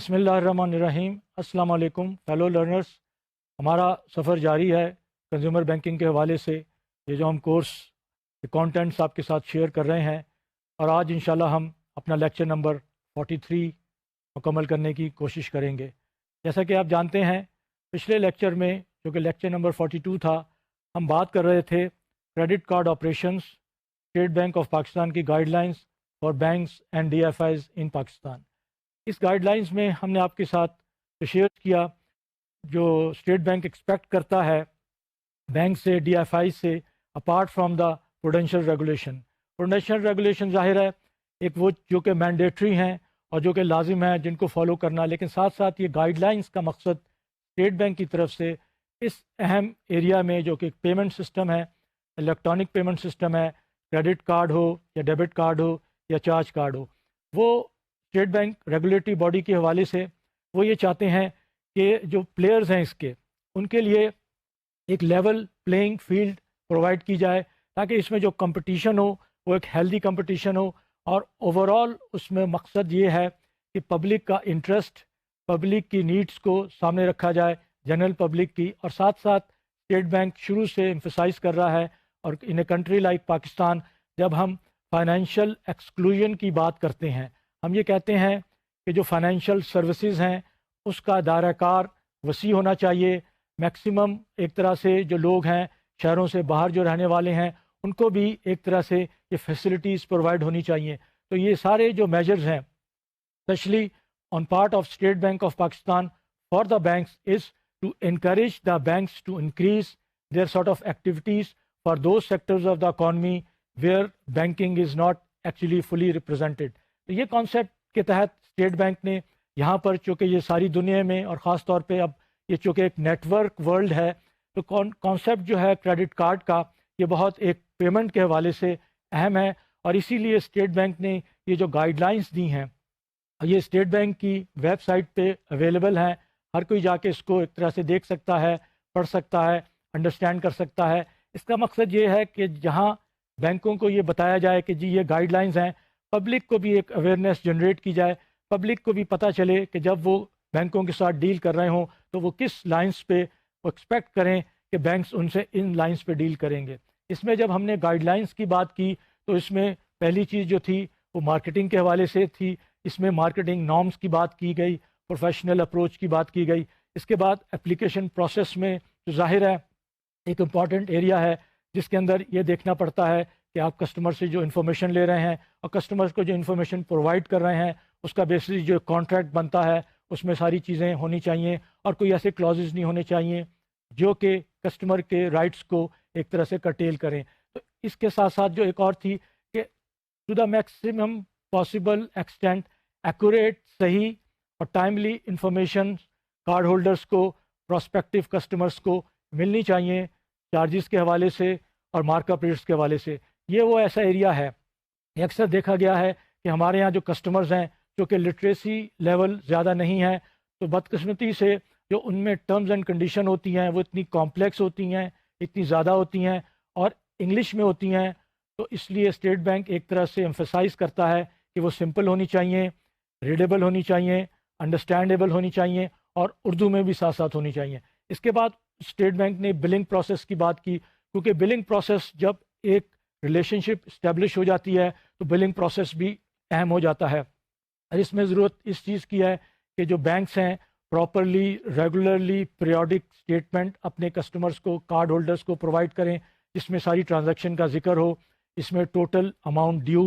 بسم اللہ الرحمن الرحیم۔ السلام علیکم فیلو لرنرز، ہمارا سفر جاری ہے کنزیومر بینکنگ کے حوالے سے۔ یہ جو ہم کورس کے کانٹینٹس آپ کے ساتھ شیئر کر رہے ہیں، اور آج انشاءاللہ ہم اپنا لیکچر نمبر 43 مکمل کرنے کی کوشش کریں گے۔ جیسا کہ آپ جانتے ہیں، پچھلے لیکچر میں جو کہ لیکچر نمبر 42 تھا، ہم بات کر رہے تھے credit card operations, State Bank of Pakistan کی guidelines for banks and D F Is in Pakistan. اس گائیڈ لائنز میں ہم نے آپ کے ساتھ شیئر کیا جو اسٹیٹ بینک ایکسپیکٹ کرتا ہے بینک سے، ڈی ایف آئی سے، apart from the prudential regulation. Prudential regulation ظاہر ہے ایک وہ جو کہ مینڈیٹری ہیں اور جو کہ لازم ہیں جن کو فالو کرنا، لیکن ساتھ ساتھ یہ گائیڈ لائنز کا مقصد اسٹیٹ بینک کی طرف سے اس اہم ایریا میں جو کہ پیمنٹ سسٹم ہے، الیکٹرانک پیمنٹ سسٹم ہے، کریڈٹ کارڈ ہو یا ڈیبٹ کارڈ ہو یا چارج کارڈ ہو، وہ اسٹیٹ بینک ریگولیٹری باڈی کے حوالے سے وہ یہ چاہتے ہیں کہ جو پلیئرز ہیں اس کے، ان کے لیے ایک لیول پلینگ فیلڈ پرووائڈ کی جائے، تاکہ اس میں جو کمپٹیشن ہو وہ ایک ہیلدی کمپٹیشن ہو، اور اوور آل اس میں مقصد یہ ہے کہ پبلک کا انٹرسٹ، پبلک کی نیڈس کو سامنے رکھا جائے، جنرل پبلک کی، اور ساتھ ساتھ اسٹیٹ بینک شروع سے ایمفسائز کر رہا ہے، اور ان اے کنٹری لائک پاکستان جب ہم فائنینشیل ایکسکلوژن کی بات کرتے ہیں، ہم یہ کہتے ہیں کہ جو فائنینشیل سروسز ہیں اس کا دائرہ کار وسیع ہونا چاہیے، میکسیمم ایک طرح سے جو لوگ ہیں شہروں سے باہر جو رہنے والے ہیں ان کو بھی ایک طرح سے یہ فیسلٹیز پرووائڈ ہونی چاہیے۔ تو یہ سارے جو میجرز ہیں especially on part of State Bank of Pakistan for the banks is to encourage the banks to increase their sort of activities for those sectors of the economy where banking is not actually fully represented. تو یہ concept کے تحت state Bank نے یہاں پر، چونکہ یہ ساری دنیا میں اور خاص طور پہ اب یہ چونکہ ایک نیٹ ورک ورلڈ ہے، تو کانسیپٹ جو ہے کریڈٹ کارڈ کا یہ بہت ایک پیمنٹ کے حوالے سے اہم ہے، اور اسی لیے اسٹیٹ بینک نے یہ جو گائیڈ لائنس دی ہیں یہ اسٹیٹ بینک کی ویب سائٹ پہ اویلیبل ہیں، ہر کوئی جا کے اس کو ایک طرح سے دیکھ سکتا ہے، پڑھ سکتا ہے، انڈرسٹینڈ کر سکتا ہے۔ اس کا مقصد یہ ہے کہ جہاں بینکوں کو یہ بتایا جائے کہ جی یہ گائیڈ لائنز ہیں، پبلک کو بھی ایک اویئرنیس جنریٹ کی جائے، پبلک کو بھی پتہ چلے کہ جب وہ بینکوں کے ساتھ ڈیل کر رہے ہوں تو وہ کس لائنز پہ وہ ایکسپیکٹ کریں کہ بینکس ان سے ان لائنز پہ ڈیل کریں گے۔ اس میں جب ہم نے گائیڈ لائنز کی بات کی تو اس میں پہلی چیز جو تھی وہ مارکیٹنگ کے حوالے سے تھی، اس میں مارکیٹنگ نارمز کی بات کی گئی، پروفیشنل اپروچ کی بات کی گئی۔ اس کے بعد اپلیکیشن پروسیس میں جو ظاہر ہے ایک امپورٹنٹ ایریا ہے جس کے اندر یہ دیکھنا پڑتا ہے کہ آپ کسٹمر سے جو انفارمیشن لے رہے ہیں اور کسٹمر کو جو انفارمیشن پرووائڈ کر رہے ہیں اس کا بیسس جو کانٹریکٹ بنتا ہے اس میں ساری چیزیں ہونی چاہیے، اور کوئی ایسے کلازز نہیں ہونے چاہیے جو کہ کسٹمر کے رائٹس کو ایک طرح سے کرٹیل کریں۔ تو اس کے ساتھ ساتھ جو ایک اور تھی کہ to the maximum possible extent accurate, صحیح اور ٹائملی انفارمیشن کارڈ ہولڈرس کو، پراسپیکٹیو کسٹمرس کو ملنی چاہیے، چارجز کے حوالے سے اور مارک اپ ریٹس کے حوالے سے۔ یہ وہ ایسا ایریا ہے، اکثر دیکھا گیا ہے کہ ہمارے ہاں جو کسٹمرز ہیں جو کہ لٹریسی لیول زیادہ نہیں ہے، تو بدقسمتی سے جو ان میں ٹرمز اینڈ کنڈیشن ہوتی ہیں وہ اتنی کمپلیکس ہوتی ہیں، اتنی زیادہ ہوتی ہیں اور انگلش میں ہوتی ہیں، تو اس لیے اسٹیٹ بینک ایک طرح سے ایمفسائز کرتا ہے کہ وہ سمپل ہونی چاہیے، ریڈیبل ہونی چاہیے، انڈرسٹینڈیبل ہونی چاہیے، اور اردو میں بھی ساتھ ساتھ ہونی چاہیے۔ اس کے بعد اسٹیٹ بینک نے بلنگ پروسیس کی بات کی، کیونکہ بلنگ پروسیس جب ایک ریلیشن شپ اسٹیبلش ہو جاتی ہے تو بلنگ پروسیس بھی اہم ہو جاتا ہے، اور اس میں ضرورت اس چیز کی ہے کہ جو بینکس ہیں پراپرلی، ریگولرلی، پیریوڈک اسٹیٹمنٹ اپنے کسٹمرز کو، کارڈ ہولڈرز کو پرووائڈ کریں، جس میں ساری ٹرانزیکشن کا ذکر ہو، اس میں ٹوٹل اماؤنٹ ڈیو،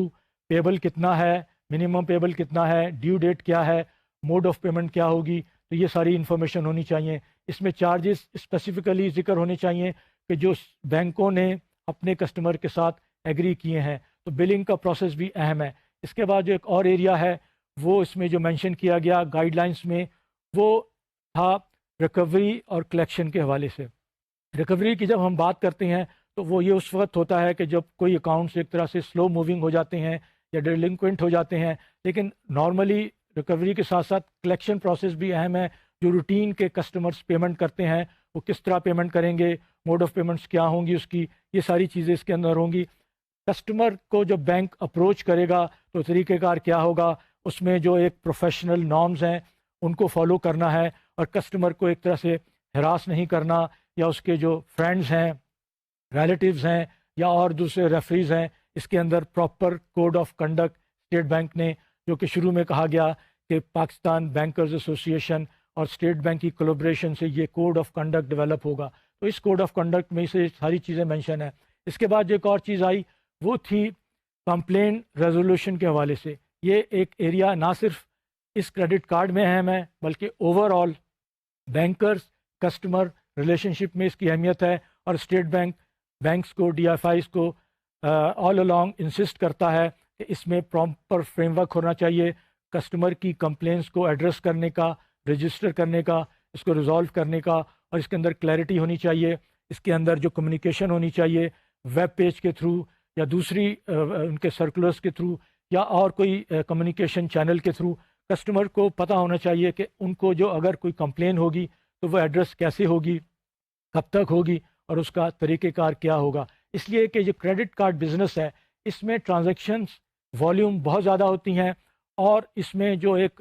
پیبل کتنا ہے، منیمم پیبل کتنا ہے، ڈیو ڈیٹ کیا ہے، موڈ آف پیمنٹ کیا ہوگی، تو یہ ساری انفارمیشن ہونی چاہیے۔ اس میں چارجز اسپیسیفکلی ذکر ہونے چاہیے کہ جو بینکوں نے اپنے کسٹمر کے ساتھ ایگری کیے ہیں، تو بلنگ کا پروسیس بھی اہم ہے۔ اس کے بعد جو ایک اور ایریا ہے وہ اس میں جو مینشن کیا گیا گائیڈ لائنس میں، وہ تھا ریکوری اور کلیکشن کے حوالے سے۔ ریکوری کی جب ہم بات کرتے ہیں تو وہ یہ اس وقت ہوتا ہے کہ جب کوئی اکاؤنٹس ایک طرح سے سلو موونگ ہو جاتے ہیں یا ڈیلنکوینٹ ہو جاتے ہیں، لیکن نارملی ریکوری کے ساتھ ساتھ کلیکشن پروسیس بھی اہم ہے۔ جو روٹین کے کسٹمرز پیمنٹ کرتے ہیں وہ کس طرح پیمنٹ کریں گے، موڈ آف پیمنٹس کیا ہوں گی اس کی، یہ ساری چیزیں اس کے اندر ہوں گی۔ کسٹمر کو جب بینک اپروچ کرے گا تو طریقہ کار کیا ہوگا، اس میں جو ایک پروفیشنل نارمز ہیں ان کو فالو کرنا ہے اور کسٹمر کو ایک طرح سے ہراس نہیں کرنا، یا اس کے جو فرینڈز ہیں، ریلیٹیوز ہیں، یا اور دوسرے ریفریز ہیں، اس کے اندر proper code of conduct State Bank نے، جو کہ شروع میں کہا گیا کہ پاکستان بینکرز ایسوسی ایشن اور اسٹیٹ بینک کی کولیبریشن سے یہ کوڈ آف کنڈکٹ ڈیولپ ہوگا، تو اس کوڈ آف کنڈکٹ میں سے ساری چیزیں مینشن ہیں۔ اس کے بعد جو ایک اور چیز آئی وہ تھی کمپلین ریزولوشن کے حوالے سے۔ یہ ایک ایریا نہ صرف اس کریڈٹ کارڈ میں اہم ہے بلکہ overall bankers customer relationship میں اس کی اہمیت ہے، اور اسٹیٹ بینکس کو، ڈی ایف آئیز کو آل along انسسٹ کرتا ہے کہ اس میں پراپر فریم ورک ہونا چاہیے کسٹمر کی کمپلینس کو ایڈریس کرنے کا، رجسٹر کرنے کا، اس کو ریزالو کرنے کا، اور اس کے اندر کلیئرٹی ہونی چاہیے، اس کے اندر جو کمیونیکیشن ہونی چاہیے ویب پیج کے تھرو یا دوسری ان کے سرکولرز کے تھرو یا اور کوئی کمیونیکیشن چینل کے تھرو کسٹمر کو پتہ ہونا چاہیے کہ ان کو جو اگر کوئی کمپلین ہوگی تو وہ ایڈریس کیسے ہوگی، کب تک ہوگی، اور اس کا طریقہ کار کیا ہوگا۔ اس لیے کہ جو کریڈٹ کارڈ بزنس ہے اس میں ٹرانزیکشنز والیوم بہت زیادہ ہوتی ہیں، اور اس میں جو ایک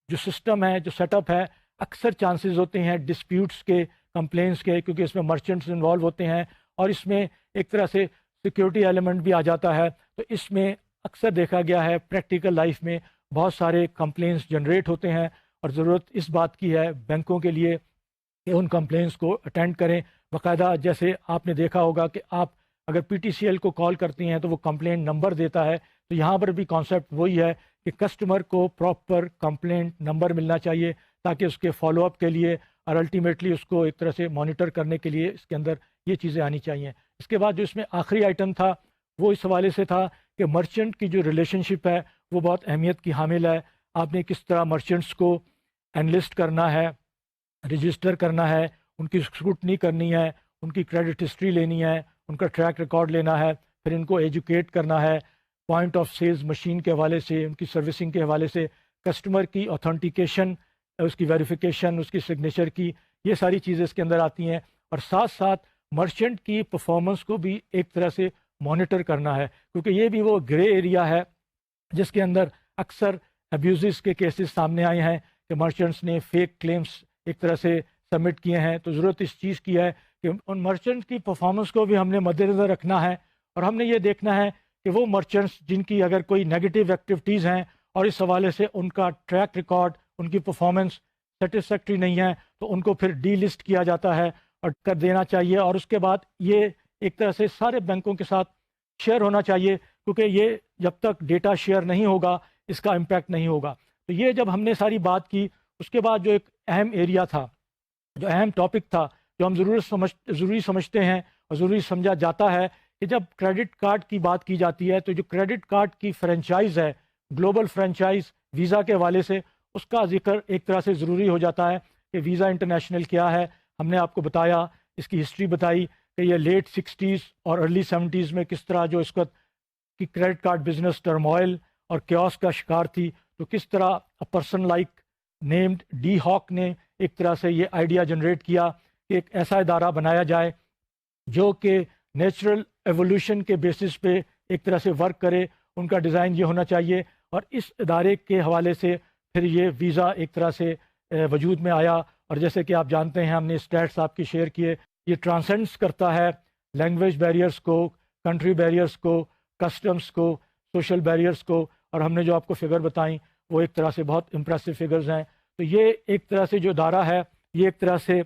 جو سسٹم ہے، جو سیٹ اپ ہے، اکثر چانسز ہوتے ہیں ڈسپیوٹس کے، کمپلینس کے، کیونکہ اس میں مرچنٹس انوالو ہوتے ہیں، اور اس میں ایک طرح سے سیکیورٹی ایلیمنٹ بھی آ جاتا ہے۔ تو اس میں اکثر دیکھا گیا ہے پریکٹیکل لائف میں بہت سارے کمپلینس جنریٹ ہوتے ہیں، اور ضرورت اس بات کی ہے بینکوں کے لیے کہ ان کمپلینس کو اٹینڈ کریں باقاعدہ۔ جیسے آپ نے دیکھا ہوگا کہ آپ اگر پی ٹی سی ایل کو کال کرتی ہیں تو وہ کمپلینٹ نمبر دیتا ہے، تو یہاں پر بھی کانسیپٹ وہی ہے کہ کسٹمر کو پراپر کمپلینٹ نمبر ملنا چاہیے تاکہ اس کے فالو اپ کے لیے اور الٹیمیٹلی اس کو ایک طرح سے مانیٹر کرنے کے لیے اس کے اندر یہ چیزیں آنی چاہیے۔ اس کے بعد جو اس میں آخری آئٹم تھا وہ اس حوالے سے تھا کہ مرچنٹ کی جو ریلیشن شپ ہے وہ بہت اہمیت کی حامل ہے۔ آپ نے کس طرح مرچنٹس کو انلسٹ کرنا ہے، رجسٹر کرنا ہے، ان کی اسکروٹنی کرنی ہے، ان کی کریڈٹ ہسٹری لینی ہے، ان کا ٹریک ریکارڈ لینا ہے، پھر ان کو ایجوکیٹ کرنا ہے پوائنٹ آف سیلز مشین کے حوالے سے، ان کی سروسنگ کے حوالے سے، کسٹمر کی اوتھینٹیکیشن، اس کی ویریفیکیشن، اس کی سگنیچر کی، یہ ساری چیزیں اس کے اندر آتی ہیں، اور ساتھ ساتھ مرچنٹ کی پرفارمنس کو بھی ایک طرح سے مانیٹر کرنا ہے، کیونکہ یہ بھی وہ گرے ایریا ہے جس کے اندر اکثر ابیوزز کے کیسز سامنے آئے ہیں کہ مرچنٹس نے فیک کلیمز ایک طرح سے سبمٹ کیے ہیں۔ تو ضرورت اس چیز کی ہے کہ ان مرچنٹ کی پرفارمنس کو بھی ہم نے مد نظر رکھنا ہے، اور ہم نے یہ دیکھنا ہے کہ وہ مرچنٹس جن کی اگر کوئی نیگیٹو ایکٹیویٹیز ہیں اور اس حوالے سے ان کا ٹریک ریکارڈ، ان کی پرفارمنس سیٹسفیکٹری نہیں ہے، تو ان کو پھر ڈی لسٹ کیا جاتا ہے اور کر دینا چاہیے، اور اس کے بعد یہ ایک طرح سے سارے بینکوں کے ساتھ شیئر ہونا چاہیے، کیونکہ یہ جب تک ڈیٹا شیئر نہیں ہوگا اس کا امپیکٹ نہیں ہوگا۔ تو یہ جب ہم نے ساری بات کی، اس کے بعد جو ایک اہم ایریا تھا، جو اہم ٹاپک تھا، جو ہم ضروری سمجھتے ہیں اور ضروری سمجھا جاتا ہے کہ جب کریڈٹ کارڈ کی بات کی جاتی ہے تو جو کریڈٹ کارڈ کی فرنچائز ہے، گلوبل فرنچائز ویزا کے حوالے سے، اس کا ذکر ایک طرح سے ضروری ہو جاتا ہے کہ ویزا انٹرنیشنل کیا ہے۔ ہم نے آپ کو بتایا، اس کی ہسٹری بتائی کہ یہ لیٹ 60s اور ارلی 70s میں کس طرح جو اس وقت کی کریڈٹ کارڈ بزنس ٹرموائل اور کیوس کا شکار تھی، تو کس طرح پرسن لائک نیمڈ ڈی ہاک نے ایک طرح سے یہ آئیڈیا جنریٹ کیا کہ ایک ایسا ادارہ بنایا جائے جو کہ نیچرل ایوولوشن کے بیسس پہ ایک طرح سے ورک کرے۔ ان کا ڈیزائن یہ ہونا چاہیے، اور اس ادارے کے حوالے سے پھر یہ ویزا ایک طرح سے وجود میں آیا، اور جیسے کہ آپ جانتے ہیں، ہم نے اسٹیٹس آپ کی شیئر کیے، یہ ٹرانسینڈس کرتا ہے لینگویج بیریئرس کو، کنٹری بیریئرس کو، کسٹمس کو، سوشل بیریئرس کو، اور ہم نے جو آپ کو فگر بتائیں وہ ایک طرح سے بہت امپریسو فگرز ہیں۔ تو یہ ایک طرح سے جو ادارہ ہے یہ ایک طرح سے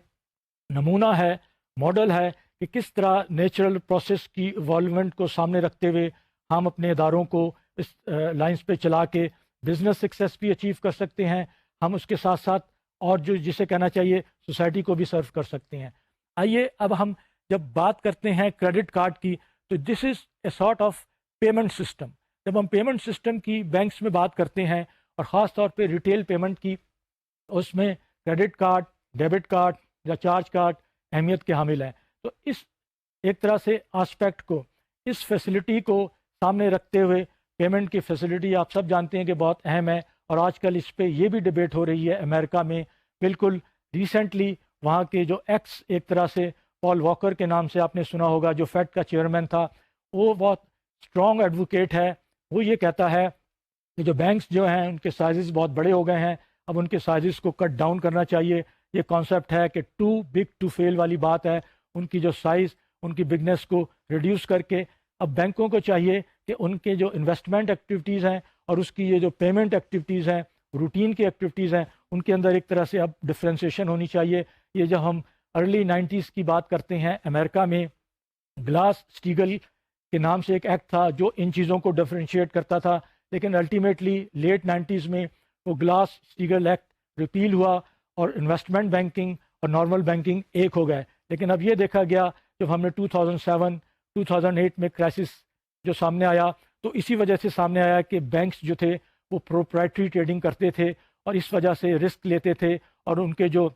نمونہ ہے، ماڈل ہے کہ کس طرح نیچرل پروسیس کی ایوالومنٹ کو سامنے رکھتے ہوئے ہم اپنے اداروں کو اس لائنز پہ چلا کے بزنس سکسیس بھی اچیو کر سکتے ہیں، ہم اس کے ساتھ ساتھ اور جو جسے کہنا چاہیے سوسائٹی کو بھی سرو کر سکتے ہیں۔ آئیے اب ہم جب بات کرتے ہیں کریڈٹ کارڈ کی، تو this is a sort of payment system. جب ہم پیمنٹ سسٹم کی بینکس میں بات کرتے ہیں اور خاص طور پہ ریٹیل پیمنٹ کی، اس میں کریڈٹ کارڈ، ڈیبٹ کارڈ یا چارج کارڈ اہمیت کے حامل ہیں۔ تو اس ایک طرح سے آسپیکٹ کو، اس فیسلٹی کو سامنے رکھتے ہوئے، پیمنٹ کی فیسلٹی آپ سب جانتے ہیں کہ بہت اہم ہے، اور آج کل اس پہ یہ بھی ڈبیٹ ہو رہی ہے امریکہ میں۔ بالکل ریسنٹلی وہاں کے جو ایکس ایک طرح سے پال واکر کے نام سے آپ نے سنا ہوگا، جو فیڈ کا چیئرمین تھا، وہ بہت اسٹرانگ ایڈوکیٹ ہے۔ وہ یہ کہتا ہے کہ جو بینکس جو ہیں ان کے سائزز بہت بڑے ہو گئے ہیں، اب ان کے سائزز کو کٹ ڈاؤن کرنا چاہیے. یہ کانسیپٹ ہے کہ ٹو بگ ٹو فیل والی بات ہے. ان کی جو سائز، ان کی بگنس کو ریڈیوس کر کے اب بینکوں کو چاہیے کہ ان کے جو انویسٹمنٹ ایکٹیویٹیز ہیں اور اس کی یہ جو پیمنٹ ایکٹیویٹیز ہیں، روٹین کی ایکٹیویٹیز ہیں، ان کے اندر ایک طرح سے اب ڈفرینسیشن ہونی چاہیے. یہ جب ہم ارلی 90s کی بات کرتے ہیں، امریکہ میں گلاس اسٹیگل کے نام سے ایک ایکٹ تھا جو ان چیزوں کو ڈفرینشیٹ کرتا تھا، لیکن الٹیمیٹلی لیٹ 90s میں وہ گلاس اسٹیگل ایکٹ ریپیل ہوا اور انویسٹمنٹ بینکنگ اور نارمل بینکنگ ایک ہو گئے. لیکن اب یہ دیکھا گیا جب ہم نے 2007 2008 میں کرائسس جو سامنے آیا، تو اسی وجہ سے سامنے آیا کہ بینکس جو تھے وہ پروپرائٹری ٹریڈنگ کرتے تھے اور اس وجہ سے رسک لیتے تھے، اور ان کے جو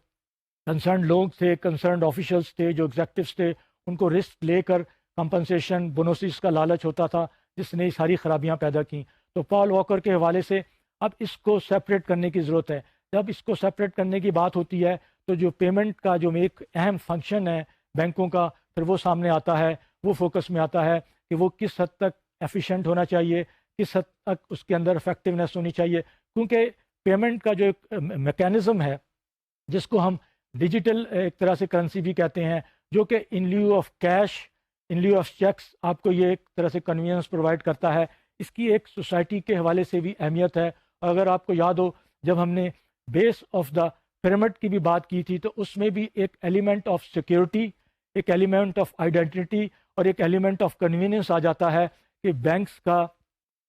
کنسرنڈ لوگ تھے، کنسرنڈ آفیشلس تھے، جو ایگزیکٹوس تھے، ان کو رسک لے کر کمپنسیشن بونوسز کا لالچ ہوتا تھا، جس نے ساری خرابیاں پیدا کیں. تو پال واکر کے حوالے سے اب اس کو سیپریٹ کرنے کی ضرورت ہے. جب اس کو سیپریٹ کرنے کی بات ہوتی ہے تو جو پیمنٹ کا جو ایک اہم فنکشن ہے بینکوں کا، پھر وہ سامنے آتا ہے، وہ فوکس میں آتا ہے کہ وہ کس حد تک ایفیشینٹ ہونا چاہیے، کس حد تک اس کے اندر افیکٹونیس ہونی چاہیے. کیونکہ پیمنٹ کا جو ایک میکینزم ہے جس کو ہم ڈیجیٹل ایک طرح سے کرنسی بھی کہتے ہیں، جو کہ in lieu of cash, in lieu of cheques آپ کو یہ ایک طرح سے کنوینئنس پرووائڈ کرتا ہے، اس کی ایک سوسائٹی کے حوالے سے بھی اہمیت ہے. اور اگر آپ کو یاد ہو جب ہم نے بیس آف دا پیرامڈ کی بھی بات کی تھی، تو اس میں بھی ایک ایلیمنٹ آف سیکیورٹی، ایک ایلیمنٹ آف آئیڈینٹی اور ایک ایلیمنٹ آف کنوینئنس آ جاتا ہے کہ بینکس کا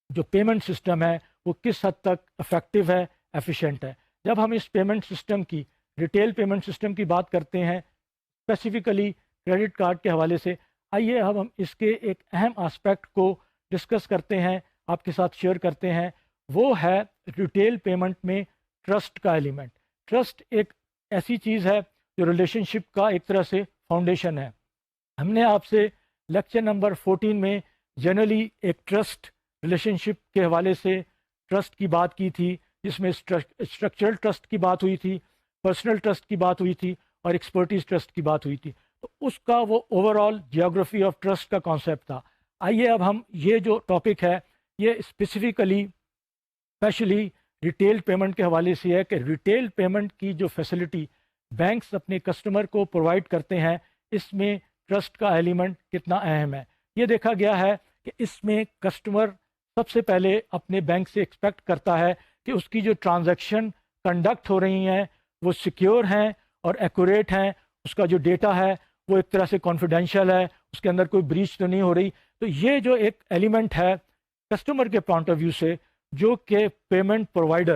جو پیمنٹ سسٹم ہے وہ کس حد تک افیکٹو ہے، ایفیشینٹ ہے. جب ہم اس پیمنٹ سسٹم کی، ریٹیل پیمنٹ سسٹم کی بات کرتے ہیں اسپیسیفکلی کریڈٹ کارڈ کے حوالے سے، آئیے اب ہم اس کے ایک اہم آسپیکٹ کو ڈسکس کرتے ہیں، آپ کے ساتھ شیئر کرتے ہیں. وہ ہے ریٹیل پیمنٹ میں ٹرسٹ کا ایلیمنٹ. ٹرسٹ ایک ایسی چیز ہے جو ریلیشن شپ کا ایک طرح سے فاؤنڈیشن ہے. ہم نے آپ سے لیکچر نمبر 14 میں جنرلی ایک ٹرسٹ ریلیشن شپ کے حوالے سے ٹرسٹ کی بات کی تھی، جس میں اسٹرکچرل ٹرسٹ کی بات ہوئی تھی، پرسنل ٹرسٹ کی بات ہوئی تھی اور ایکسپرٹیز ٹرسٹ کی بات ہوئی تھی. تو اس کا وہ over all geography of trust کا کانسیپٹ تھا. آئیے اب ہم یہ جو ٹاپک ہے یہ اسپیسیفکلی اسپیشلی ریٹیل پیمنٹ کے حوالے سے ہے کہ ریٹیل پیمنٹ کی جو فیسلٹی بینکس اپنے کسٹمر کو پرووائڈ کرتے ہیں، اس میں ٹرسٹ کا ایلیمنٹ کتنا اہم ہے. یہ دیکھا گیا ہے کہ اس میں کسٹمر سب سے پہلے اپنے بینک سے ایکسپیکٹ کرتا ہے کہ اس کی جو ٹرانزیکشن کنڈکٹ ہو رہی ہیں وہ سیکیور ہیں اور ایکوریٹ ہیں، اس کا جو ڈیٹا ہے وہ ایک طرح سے کانفیڈینشیل ہے، اس کے اندر کوئی بریچ تو نہیں ہو رہی. تو یہ جو ایک ایلیمنٹ ہے کسٹمر کے پوائنٹ آف ویو سے، جو کہ پیمنٹ پرووائڈر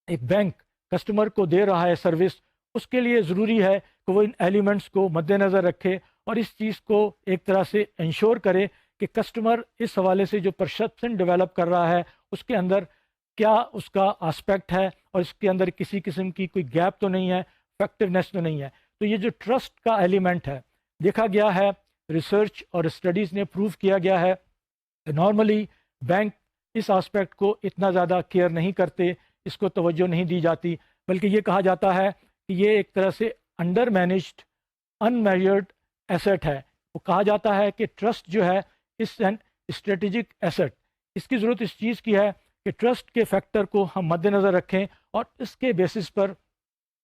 ایک بینک کسٹمر کو دے رہا ہے سروس، اس کے لیے ضروری ہے کہ وہ ان ایلیمنٹس کو مد نظر رکھے اور اس چیز کو ایک طرح سے انشور کرے کہ کسٹمر اس حوالے سے جو پرسیپشن ڈیولپ کر رہا ہے اس کے اندر کیا اس کا آسپیکٹ ہے اور اس کے اندر کسی قسم کی کوئی گیپ تو نہیں ہے، افیکٹونیس تو نہیں ہے. تو یہ جو ٹرسٹ کا ایلیمنٹ ہے، دیکھا گیا ہے، ریسرچ اور اسٹڈیز نے پروو کیا گیا ہے کہ نارملی بینک اس آسپیکٹ کو اتنا زیادہ کیئر نہیں کرتے، اس کو توجہ نہیں دی جاتی، بلکہ یہ کہا جاتا ہے کہ یہ ایک طرح سے under managed unmeasured asset ہے. وہ کہا جاتا ہے کہ ٹرسٹ جو ہے اس این اسٹریٹجک ایسٹ. اس کی ضرورت اس چیز کی ہے کہ ٹرسٹ کے فیکٹر کو ہم مد نظر رکھیں اور اس کے بیسس پر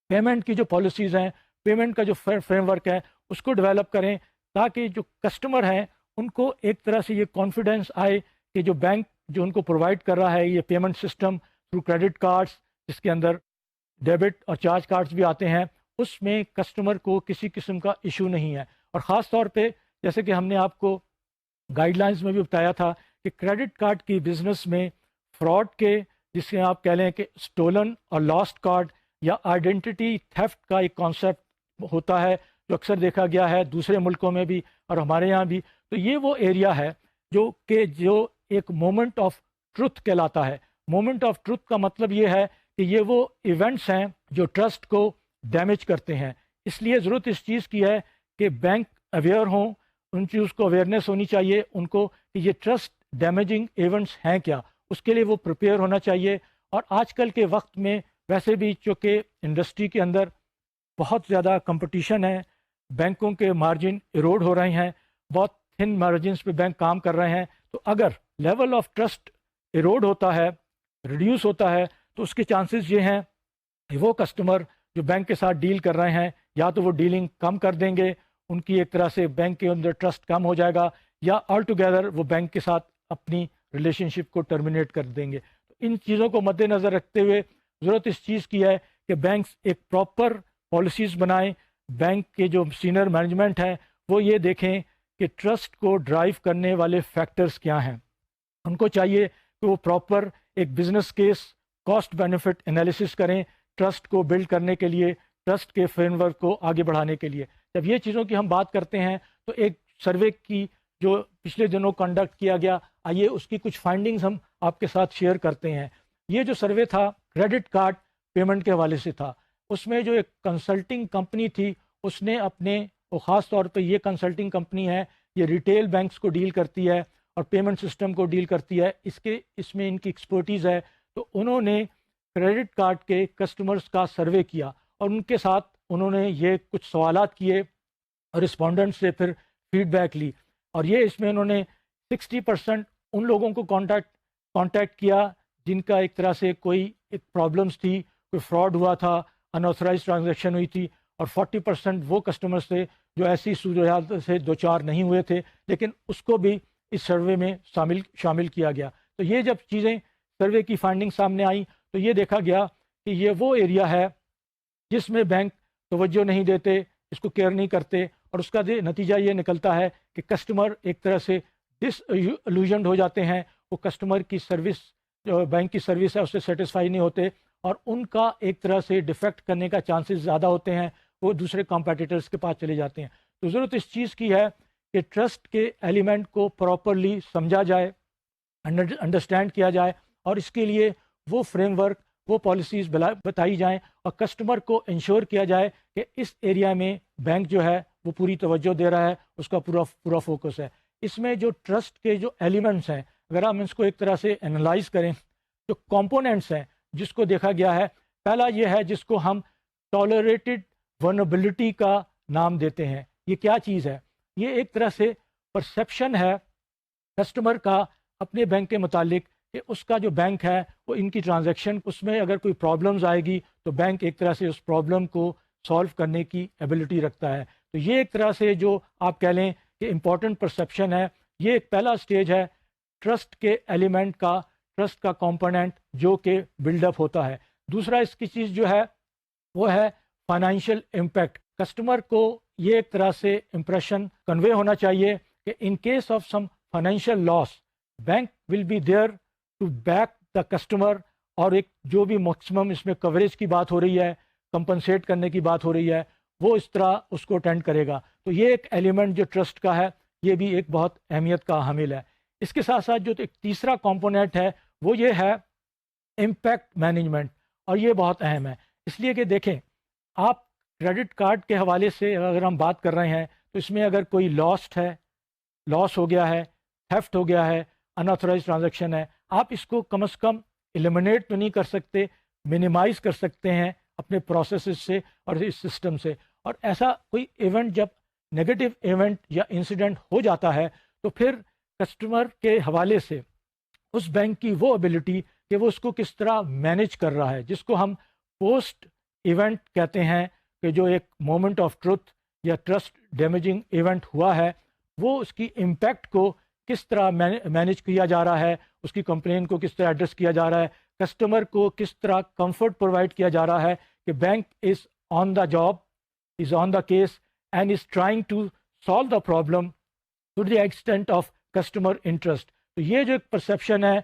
پیمنٹ کی جو پالیسیز ہیں، پیمنٹ کا جو فریم ورک ہے، اس کو ڈیولپ کریں تاکہ جو کسٹمر ہیں ان کو ایک طرح سے یہ کانفیڈنس آئے کہ جو بینک جو ان کو پرووائڈ کر رہا ہے یہ payment system through credit cards, جس کے اندر ڈیبٹ اور چارج کارڈز بھی آتے ہیں، اس میں کسٹمر کو کسی قسم کا ایشو نہیں ہے. اور خاص طور پہ جیسے کہ ہم نے آپ کو گائیڈ لائنز میں بھی بتایا تھا کہ کریڈٹ کارڈ کی بزنس میں فراڈ کے، جس سے آپ کہہ لیں کہ اسٹولن اور لاسٹ کارڈ یا آئیڈینٹی تھیفٹ کا ایک کانسیپٹ ہوتا ہے، جو اکثر دیکھا گیا ہے دوسرے ملکوں میں بھی اور ہمارے یہاں بھی. تو یہ وہ ایریا ہے جو ایک مومنٹ آف ٹروتھ کہلاتا ہے. مومنٹ آف ٹروتھ کا مطلب یہ ہے کہ یہ وہ ایونٹس ہیں جو ٹرسٹ کو ڈیمیج کرتے ہیں. اس لیے ضرورت اس چیز کی ہے کہ بینک اویئر ہوں، ان چیز کو اویئرنیس ہونی چاہیے ان کو کہ یہ ٹرسٹ ڈیمیجنگ ایونٹس ہیں کیا، اس کے لیے وہ پریپیئر ہونا چاہیے. اور آج کل کے وقت میں ویسے بھی چونکہ انڈسٹری کے اندر بہت زیادہ کمپٹیشن ہے، بینکوں کے مارجن ایروڈ ہو رہے ہیں، بہت تھن مارجنس پہ بینک کام کر رہے ہیں. تو اگر لیول آف ٹرسٹ ایروڈ ہوتا ہے، ریڈیوس ہوتا ہے، تو اس کے چانسز یہ ہیں وہ کسٹمر جو بینک کے ساتھ ڈیل کر رہے ہیں یا تو وہ ڈیلنگ کم کر دیں گے، ان کی ایک طرح سے بینک کے اندر ٹرسٹ کم ہو جائے گا، یا آل ٹوگیدر وہ بینک کے ساتھ اپنی ریلیشن شپ کو ٹرمینیٹ کر دیں گے۔ ان چیزوں کو مد نظر رکھتے ہوئے ضرورت اس چیز کی ہے کہ بینکس ایک پراپر پالیسیز بنائیں۔ بینک کے جو سینئر مینجمنٹ ہے وہ یہ دیکھیں کہ ٹرسٹ کو ڈرائیو کرنے والے فیکٹرز کیا ہیں۔ ان کو چاہیے کہ وہ پراپر ایک business case cost benefit analysis کریں ٹرسٹ کو بلڈ کرنے کے لیے، ٹرسٹ کے فریم ورک کو آگے بڑھانے کے لیے۔ جب یہ چیزوں کی ہم بات کرتے ہیں تو ایک سروے کی جو پچھلے دنوں کنڈکٹ کیا گیا، آئیے اس کی کچھ فائنڈنگز ہم آپ کے ساتھ شیئر کرتے ہیں۔ یہ جو سروے تھا کریڈٹ کارڈ پیمنٹ کے حوالے سے تھا۔ اس میں جو ایک کنسلٹنگ کمپنی تھی اس نے اپنے، اور خاص طور پہ یہ کنسلٹنگ کمپنی ہے، یہ ریٹیل بینکس کو ڈیل کرتی ہے اور پیمنٹ سسٹم کو ڈیل کرتی ہے، اس میں ان کی ایکسپرٹیز ہے۔ تو انہوں نے کریڈٹ کارڈ کے کسٹمرز کا سروے کیا اور ان کے ساتھ انہوں نے یہ کچھ سوالات کیے اور رسپونڈنٹ سے پھر فیڈ بیک لی، اور یہ اس میں انہوں نے 60% ان لوگوں کو کانٹیکٹ کیا جن کا ایک طرح سے کوئی ایک پرابلمس تھی، کوئی فراڈ ہوا تھا، انآتھرائز ٹرانزیکشن ہوئی تھی، اور 40% وہ کسٹمرز تھے جو ایسی صورتحال سے دوچار نہیں ہوئے تھے، لیکن اس کو بھی اس سروے میں شامل کیا گیا۔ تو یہ جب چیزیں سروے کی فائنڈنگ سامنے آئیں تو یہ دیکھا گیا کہ یہ وہ ایریا ہے جس میں بینک توجہ نہیں دیتے، اس کو کیئر نہیں کرتے، اور اس کا نتیجہ یہ نکلتا ہے کہ کسٹمر ایک طرح سے ڈس الوژنڈ ہو جاتے ہیں، وہ کسٹمر کی سروس، جو بینک کی سروس ہے اس سے سیٹسفائی نہیں ہوتے، اور ان کا ایک طرح سے ڈیفیکٹ کرنے کا چانسز زیادہ ہوتے ہیں، وہ دوسرے کمپیٹیٹرز کے پاس چلے جاتے ہیں۔ تو ضرورت اس چیز کی ہے کہ ٹرسٹ کے ایلیمنٹ کو پراپرلی سمجھا جائے، انڈرسٹینڈ کیا جائے، اور اس کے لیے وہ فریم ورک، وہ پالیسیز بتائی جائیں، اور کسٹمر کو انشور کیا جائے کہ اس ایریا میں بینک جو ہے وہ پوری توجہ دے رہا ہے، اس کا پورا فوکس ہے۔ اس میں جو ٹرسٹ کے جو ایلیمنٹس ہیں، اگر ہم اس کو ایک طرح سے انالائز کریں، جو کمپوننٹس ہیں جس کو دیکھا گیا ہے، پہلا یہ ہے جس کو ہم ٹالریٹڈ ورنیبلٹی کا نام دیتے ہیں۔ یہ کیا چیز ہے؟ یہ ایک طرح سے پرسیپشن ہے کسٹمر کا اپنے بینک کے متعلق کہ اس کا جو بینک ہے وہ ان کی ٹرانزیکشن، اس میں اگر کوئی پرابلمز آئے گی تو بینک ایک طرح سے اس پرابلم کو سالو کرنے کی ایبلٹی رکھتا ہے۔ تو یہ ایک طرح سے جو آپ کہہ لیں کہ امپورٹنٹ پرسیپشن ہے، یہ ایک پہلا سٹیج ہے ٹرسٹ کے ایلیمنٹ کا، ٹرسٹ کا کمپوننٹ جو کہ بلڈ اپ ہوتا ہے۔ دوسرا اس کی چیز جو ہے وہ ہے فائنینشیل امپیکٹ۔ کسٹمر کو یہ ایک طرح سے امپریشن کنوے ہونا چاہیے کہ in case of some financial loss bank will be there to back the customer, اور ایک جو بھی میکسیمم اس میں کوریج کی بات ہو رہی ہے، کمپنسیٹ کرنے کی بات ہو رہی ہے، وہ اس طرح اس کو اٹینڈ کرے گا۔ تو یہ ایک ایلیمنٹ جو ٹرسٹ کا ہے یہ بھی ایک بہت اہمیت کا حامل ہے۔ اس کے ساتھ ساتھ جو ایک تیسرا کمپوننٹ ہے وہ یہ ہے امپیکٹ مینجمنٹ، اور یہ بہت اہم ہے، اس لیے کہ دیکھیں آپ کریڈٹ کارڈ کے حوالے سے اگر ہم بات کر رہے ہیں تو اس میں اگر کوئی لاس ہو گیا ہے، تھیفٹ ہو گیا ہے، انآتھرائز ٹرانزیکشن ہے، آپ اس کو کم از کم ایلیمنیٹ تو نہیں کر سکتے، منیمائز کر سکتے ہیں اپنے پروسیسز سے اور اس سسٹم سے۔ اور ایسا کوئی ایونٹ جب نیگیٹو ایونٹ یا انسیڈنٹ ہو جاتا ہے تو پھر کسٹمر کے حوالے سے اس بینک کی وہ ایبلٹی کہ وہ اس کو کس طرح مینیج کر رہا ہے، جس کو ہم پوسٹ ایونٹ کہتے ہیں، کہ جو ایک مومنٹ آف ٹروتھ یا ٹرسٹ ڈیمیجنگ ایونٹ ہوا ہے، وہ اس کی امپیکٹ کو کس طرح مینیج کیا جا رہا ہے، اس کی کمپلین کو کس طرح ایڈریس کیا جا رہا ہے، کسٹمر کو کس طرح کمفرٹ پرووائڈ کیا جا رہا ہے کہ bank is on the job, is on the case and is trying to solve the problem to the extent of customer interest. تو یہ جو ایک پرسیپشن ہے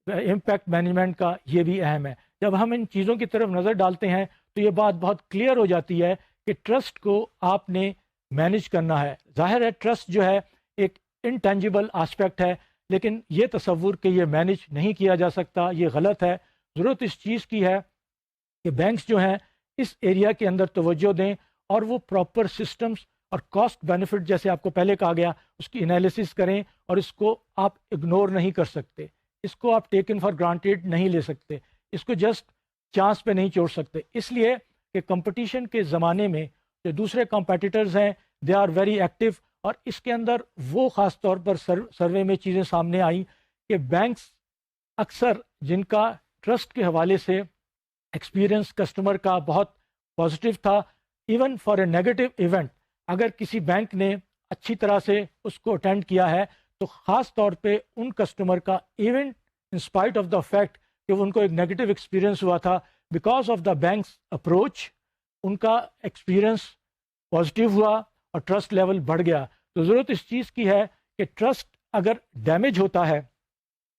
امپیکٹ مینجمنٹ کا، یہ بھی اہم ہے۔ جب ہم ان چیزوں کی طرف نظر ڈالتے ہیں تو یہ بات بہت کلیئر ہو جاتی ہے کہ ٹرسٹ کو آپ نے مینیج کرنا ہے۔ ظاہر ہے ٹرسٹ جو ہے ایک انٹینجیبل آسپیکٹ ہے، لیکن یہ تصور کہ یہ مینیج نہیں کیا جا سکتا یہ غلط ہے۔ ضرورت اس چیز کی ہے کہ بینکس جو ہیں اس ایریا کے اندر توجہ دیں اور وہ پراپر سسٹمز اور کاسٹ بینیفٹ، جیسے آپ کو پہلے کہا گیا، اس کی انالیسس کریں، اور اس کو آپ اگنور نہیں کر سکتے، اس کو آپ ٹیکن فار گرانٹیڈ نہیں لے سکتے، اس کو جسٹ چانس پہ نہیں چھوڑ سکتے، اس لیے کہ کمپٹیشن کے زمانے میں جو دوسرے کمپیٹیٹرز ہیں دے آر ویری ایکٹیو، اور اس کے اندر وہ خاص طور پر سروے میں چیزیں سامنے آئیں کہ بینکس اکثر جن کا ٹرسٹ کے حوالے سے ایکسپیرئنس کسٹمر کا بہت پازیٹیو تھا. Even for a negative event اگر کسی بینک نے اچھی طرح سے اس کو اٹینڈ کیا ہے تو خاص طور پہ ان کسٹمر کا even in spite of the fact کہ ان کو ایک نیگیٹو ایکسپیرئنس ہوا تھا, because of the banks approach in کا ایکسپیرئنس پازیٹیو ہوا اور ٹرسٹ لیول بڑھ گیا. تو ضرورت اس چیز کی ہے کہ ٹرسٹ اگر ڈیمیج ہوتا ہے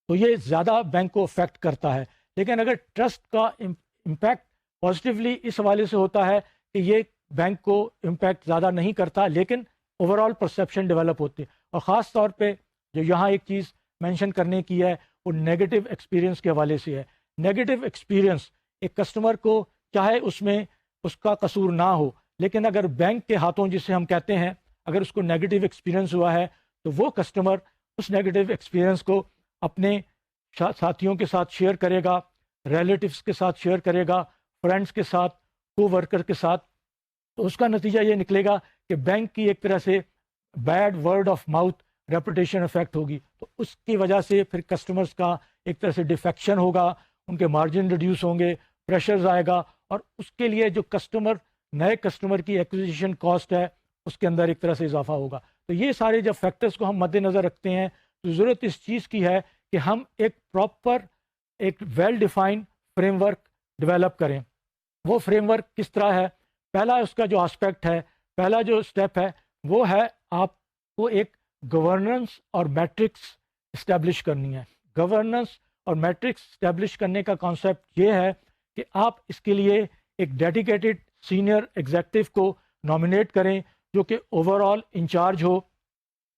تو یہ زیادہ بینک کو افیکٹ کرتا ہے, لیکن اگر ٹرسٹ کا امپیکٹ پازیٹیولی اس حوالے سے ہوتا ہے کہ یہ بینک کو امپیکٹ زیادہ نہیں کرتا, لیکن اوور آل پرسیپشن ڈیولپ ہوتی ہے. اور خاص طور پہ جو یہاں ایک چیز مینشن کرنے کی ہے وہ نیگیٹو ایکسپیرئنس کے حوالے سے ہے. نیگیٹو ایکسپیرئنس ایک کسٹمر کو چاہے اس میں اس کا قصور نہ ہو, لیکن اگر بینک کے ہاتھوں جسے ہم کہتے ہیں اگر اس کو نیگیٹو ایکسپیرئنس ہوا ہے تو وہ کسٹمر اس نیگیٹو ایکسپیرئنس کو اپنے ساتھیوں کے ساتھ شیئر کرے گا, ریلیٹیوز کے ساتھ شیئر کرے گا, فرینڈس کے ساتھ, کو ورکر کے ساتھ. تو اس کا نتیجہ یہ نکلے گا کہ بینک کی ایک طرح سے bad word of mouth reputation affect ہوگی. تو اس کی وجہ سے پھر کسٹمرز کا ایک طرح سے ڈیفیکشن ہوگا, ان کے مارجن ریڈیوس ہوں گے, پریشرز آئے گا, اور اس کے لیے جو نئے کسٹمر کی ایکوزیشن کاسٹ ہے اس کے اندر ایک طرح سے اضافہ ہوگا. تو یہ سارے جب فیکٹرز کو ہم مد نظر رکھتے ہیں تو ضرورت اس چیز کی ہے کہ ہم ایک پراپر ایک well defined framework develop کریں. وہ فریم ورک کس طرح ہے؟ پہلا اس کا جو آسپیکٹ ہے, پہلا جو اسٹیپ ہے وہ ہے آپ کو ایک گورننس اور میٹرکس اسٹیبلش کرنی ہے. گورننس اور میٹرکس اسٹیبلش کرنے کا کانسیپٹ یہ ہے کہ آپ اس کے لیے ایک ڈیڈیکیٹڈ سینئر ایگزیکٹو کو نامینیٹ کریں جو کہ اوور آل انچارج ہو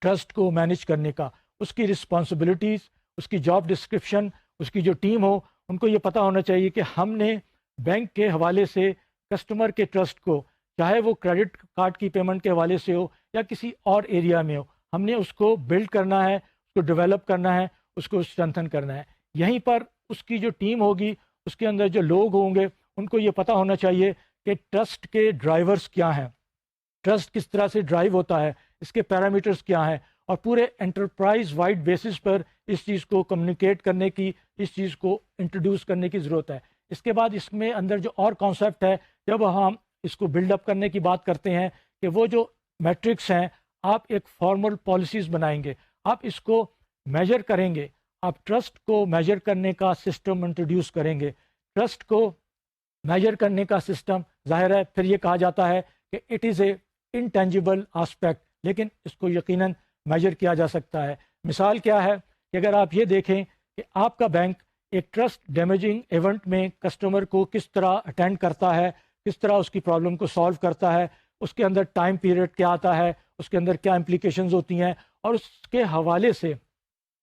ٹرسٹ کو مینیج کرنے کا. اس کی رسپانسبلٹیز, اس کی جاب ڈسکرپشن, اس کی جو ٹیم ہو, ان کو یہ پتہ ہونا چاہیے کہ ہم نے بینک کے حوالے سے کسٹمر کے ٹرسٹ کو, چاہے وہ کریڈٹ کارڈ کی پیمنٹ کے حوالے سے ہو یا کسی اور ایریا میں ہو, ہم نے اس کو بلڈ کرنا ہے, اس کو ڈیولپ کرنا ہے, اس کو اسٹرینتھن کرنا ہے. یہیں پر اس کی جو ٹیم ہوگی, اس کے اندر جو لوگ ہوں گے, ان کو یہ پتہ ہونا چاہیے کہ ٹرسٹ کے ڈرائیورز کیا ہیں, ٹرسٹ کس طرح سے ڈرائیو ہوتا ہے, اس کے پیرامیٹرز کیا ہیں, اور پورے انٹرپرائز وائڈ بیسس پر اس چیز کو کمیونیکیٹ کرنے کی, اس چیز کو انٹروڈیوس کرنے کی ضرورت ہے. اس کے بعد اس میں اندر جو اور کانسیپٹ ہے, جب ہم اس کو بلڈ اپ کرنے کی بات کرتے ہیں کہ وہ جو میٹرکس ہیں آپ ایک فارمل پالیسیز بنائیں گے, آپ اس کو میجر کریں گے, آپ ٹرسٹ کو میجر کرنے کا سسٹم انٹروڈیوس کریں گے. ٹرسٹ کو میجر کرنے کا سسٹم ظاہر ہے پھر یہ کہا جاتا ہے کہ it is a intangible aspect, لیکن اس کو یقیناً میجر کیا جا سکتا ہے. مثال کیا ہے کہ اگر آپ یہ دیکھیں کہ آپ کا بینک ایک ٹرسٹ ڈیمیجنگ ایونٹ میں کسٹمر کو کس طرح اٹینڈ کرتا ہے, کس طرح اس کی پرابلم کو سالو کرتا ہے, اس کے اندر ٹائم پیریڈ کیا آتا ہے, اس کے اندر کیا امپلیکیشنز ہوتی ہیں, اور اس کے حوالے سے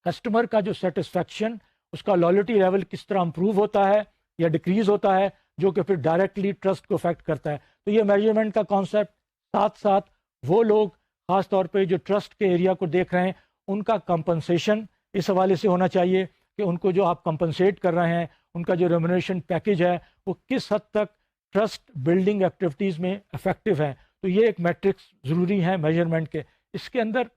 کسٹمر کا جو سیٹسفیکشن, اس کا لائلٹی لیول کس طرح امپروو ہوتا ہے یا ڈکریز ہوتا ہے, جو کہ پھر ڈائریکٹلی ٹرسٹ کو افیکٹ کرتا ہے. تو یہ میجرمنٹ کا کانسیپٹ ساتھ ساتھ وہ لوگ خاص طور پہ جو ٹرسٹ کے ایریا کو دیکھ رہے ہیں ان کا کمپنسیشن اس حوالے سے ہونا چاہیے کہ ان کو جو آپ کمپنسیٹ کر رہے ہیں, ان کا جو ریمونریشن پیکیج ہے وہ کس حد تک ٹرسٹ بلڈنگ ایکٹیویٹیز میں افیکٹو ہیں. تو یہ ایک میٹرکس ضروری ہے میجرمنٹ کے. اس کے اندر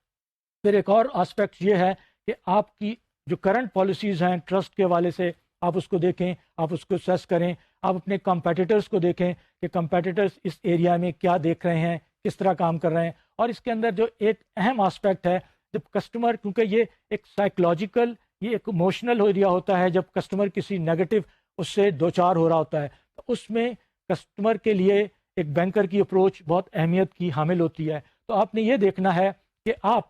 پھر ایک اور آسپیکٹ یہ ہے کہ آپ کی جو کرنٹ پالیسیز ہیں ٹرسٹ کے حوالے سے, آپ اس کو دیکھیں, آپ اس کو سیس کریں, آپ اپنے کمپیٹیٹرز کو دیکھیں کہ کمپیٹیٹرز اس ایریا میں کیا دیکھ رہے ہیں, کس طرح کام کر رہے ہیں. اور اس کے اندر جو ایک اہم آسپیکٹ ہے, جب کسٹمر, کیونکہ یہ ایک سائیکولوجیکل, یہ ایک ایموشنل ایریا ہوتا ہے, جب کسٹمر کسی نیگیٹو اس سے دوچار ہو رہا ہوتا ہے, تو اس میں کسٹمر کے لیے ایک بینکر کی اپروچ بہت اہمیت کی حامل ہوتی ہے. تو آپ نے یہ دیکھنا ہے کہ آپ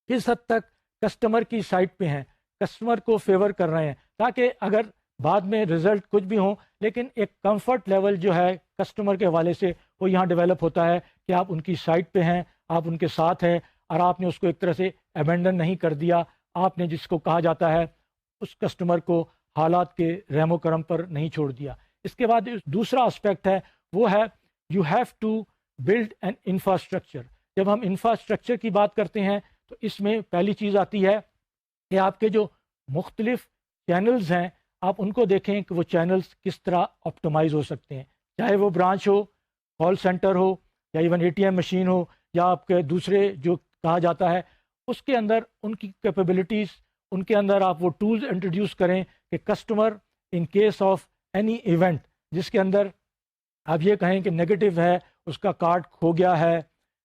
کس حد تک کسٹمر کی سائٹ پہ ہیں, کسٹمر کو فیور کر رہے ہیں, تاکہ اگر بعد میں رزلٹ کچھ بھی ہوں لیکن ایک کمفرٹ لیول جو ہے کسٹمر کے حوالے سے وہ یہاں ڈیولپ ہوتا ہے کہ آپ ان کی سائٹ پہ ہیں, آپ ان کے ساتھ ہیں, اور آپ نے اس کو ایک طرح سے ابینڈن نہیں کر دیا, آپ نے جس کو کہا جاتا ہے اس کسٹمر کو حالات کے رحم و کرم پر نہیں چھوڑ دیا. اس کے بعد دوسرا اسپیکٹ ہے وہ ہے you have to build an infrastructure. جب ہم انفراسٹرکچر کی بات کرتے ہیں تو اس میں پہلی چیز آتی ہے کہ آپ کے جو مختلف چینلز ہیں آپ ان کو دیکھیں کہ وہ چینلز کس طرح آپٹمائز ہو سکتے ہیں, چاہے وہ برانچ ہو, کال سینٹر ہو, یا even A T M machine ہو, یا آپ کے دوسرے جو کہا جاتا ہے اس کے اندر ان کی کیپیبلٹیز, ان کے اندر آپ وہ ٹولز انٹروڈیوس کریں کہ customer in case of any event, جس کے اندر آپ یہ کہیں کہ نگیٹو ہے، اس کا کارڈ کھو گیا ہے،